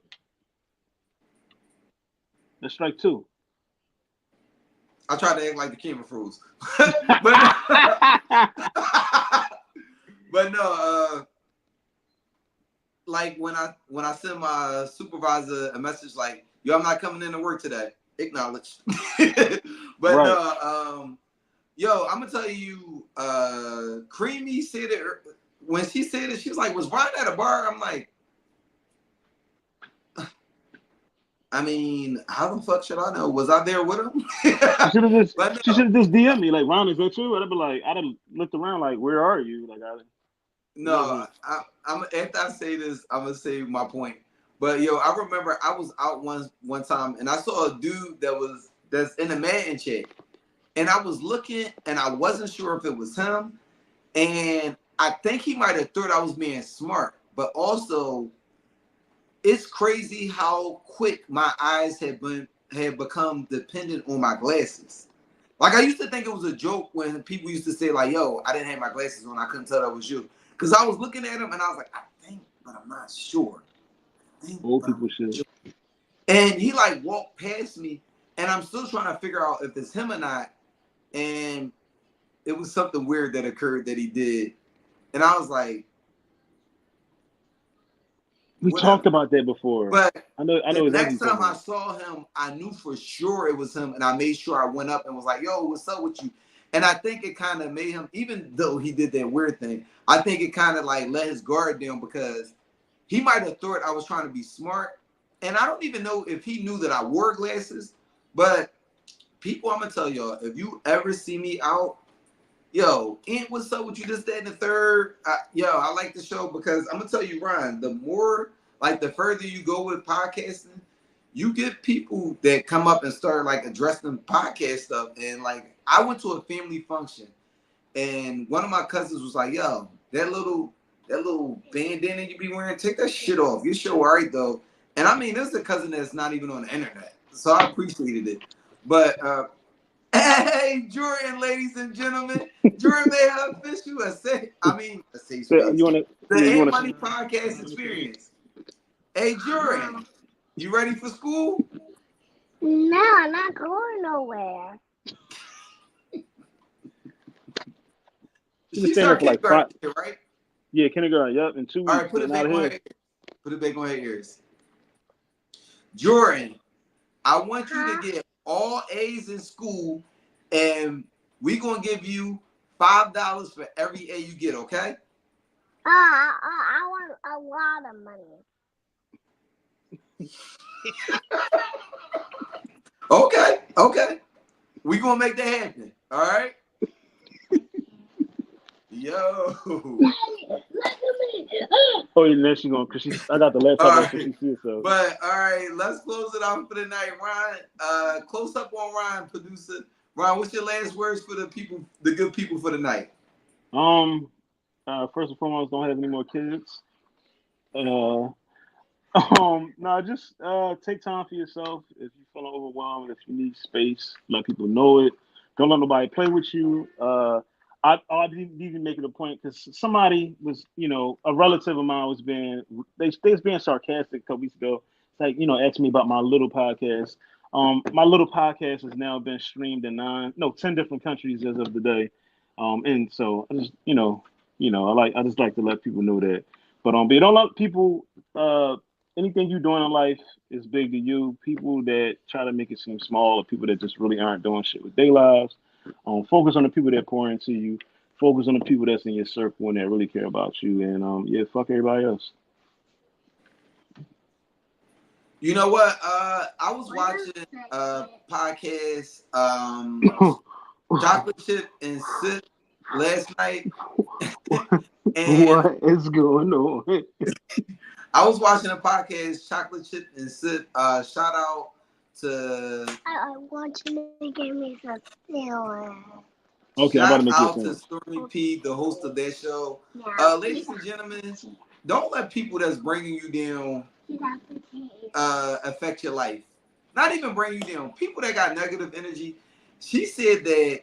That's strike 2. I tried to act like the camera froze, but no, like when I send my supervisor a message like, yo, I'm not coming into work today. Acknowledged. But no, yo, I'm gonna tell you, Creamy said it when she said it, she was like, was Ron at a bar? I'm like, I mean, how the fuck should I know? Was I there with him? She should have just But she should have just DM me like, Ron, is that you? I'd be like, I'd have looked around like, where are you? Like, no, I'm after I say this, I'm gonna say my point. But yo, I remember I was out one time and I saw a dude that's in a Madden chat, and I was looking and I wasn't sure if it was him, and I think he might have thought I was being smart, but also it's crazy how quick my eyes had become dependent on my glasses. Like I used to think it was a joke when people used to say like, "Yo, I didn't have my glasses on. I couldn't tell that was you." Because I was looking at him and I was like, "I think, but I'm not sure." old people shit. And he like walked past me, and I'm still trying to figure out if it's him or not. And it was something weird that occurred that he did, and I was like, We talked about that before. But I know the exactly. next time I saw him, I knew for sure it was him, and I made sure I went up and was like, "Yo, what's up with you?" And I think it kind of made him, even though he did that weird thing, I think it kind of like let his guard down because he might have thought I was trying to be smart. And I don't even know if he knew that I wore glasses. But people, I'm gonna tell y'all, if you ever see me out, yo, Aunt, what's up with you? This, that, and the third. I like the show because I'm gonna tell you, Ryan, the more like the further you go with podcasting, you get people that come up and start like addressing podcast stuff. And like I went to a family function and one of my cousins was like, "Yo, that little bandana you be wearing, take that shit off. Your show all right though." And I mean, this is a cousin that's not even on the internet, so I appreciated it. But hey, Jordan, ladies and gentlemen, Jordan may have official a safe space. The Ant Money Podcast Experience. Hey, Jordan, you ready for school? No, I'm not going nowhere. She started kindergarten, right? Yeah, kindergarten. Yep, in 2 weeks. All right, put it back on her. Put it back on her ears. Jordan, I want you to get all A's in school, and we're gonna give you $5 for every A you get. Okay? I want a lot of money. Okay. We're gonna make that happen. All right. Yo. Oh, yeah, then she's going because I got the laptop so she sees so. But all right, let's close it off for the night, Ryan. Close up on Ryan, producer. Ryan, what's your last words for the people, the good people for the night? First and foremost, don't have any more kids. Just take time for yourself. If you're feeling overwhelmed, if you need space, let people know it. Don't let nobody play with you. I didn't even make it a point because somebody was, a relative of mine was they was being sarcastic a couple weeks ago. It's like, asking me about my little podcast. My little podcast has now been streamed in 10 different countries as of today. And so I just, I just like to let people know that. But don't let people, anything you're doing in life is big to you. People that try to make it seem small or people that just really aren't doing shit with their lives. Focus on the people that pour into you. Focus on the people that's in your circle and that really care about you. And fuck everybody else. You know what? I was watching a podcast, Chocolate Chip and Sip last night. And what is going on? I was watching a podcast, Chocolate Chip and Sip. Shout out to. I want you to give me some feeling. Okay, shout out to Stormy P, the host of that show. Yeah. Ladies and gentlemen, don't let people that's bringing you down affect your life. Not even bring you down. People that got negative energy. She said that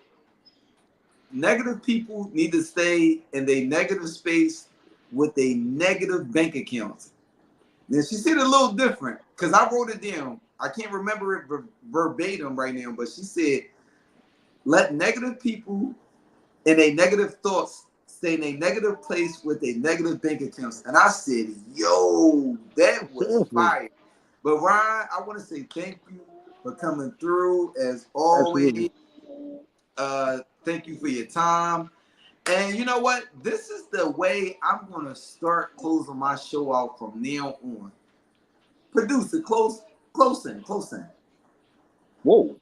negative people need to stay in their negative space with a negative bank account. Now she said it a little different because I wrote it down. I can't remember it verbatim right now, but she said, let negative people and their negative thoughts stay in a negative place with a negative bank accounts. And I said, yo, that was fire. But Ryan, I want to say thank you for coming through as always. Thank you for your time. And you know what? This is the way I'm going to start closing my show out from now on. Producer, close Close in. Whoa.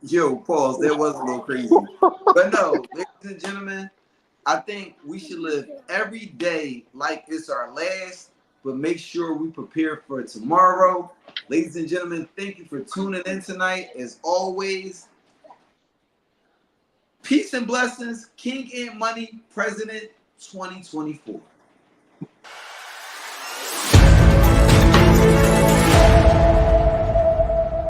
Yo, pause. That was a little crazy. But no, ladies and gentlemen, I think we should live every day like it's our last, but make sure we prepare for tomorrow. Ladies and gentlemen, thank you for tuning in tonight. As always, peace and blessings. King and Money, President 2024.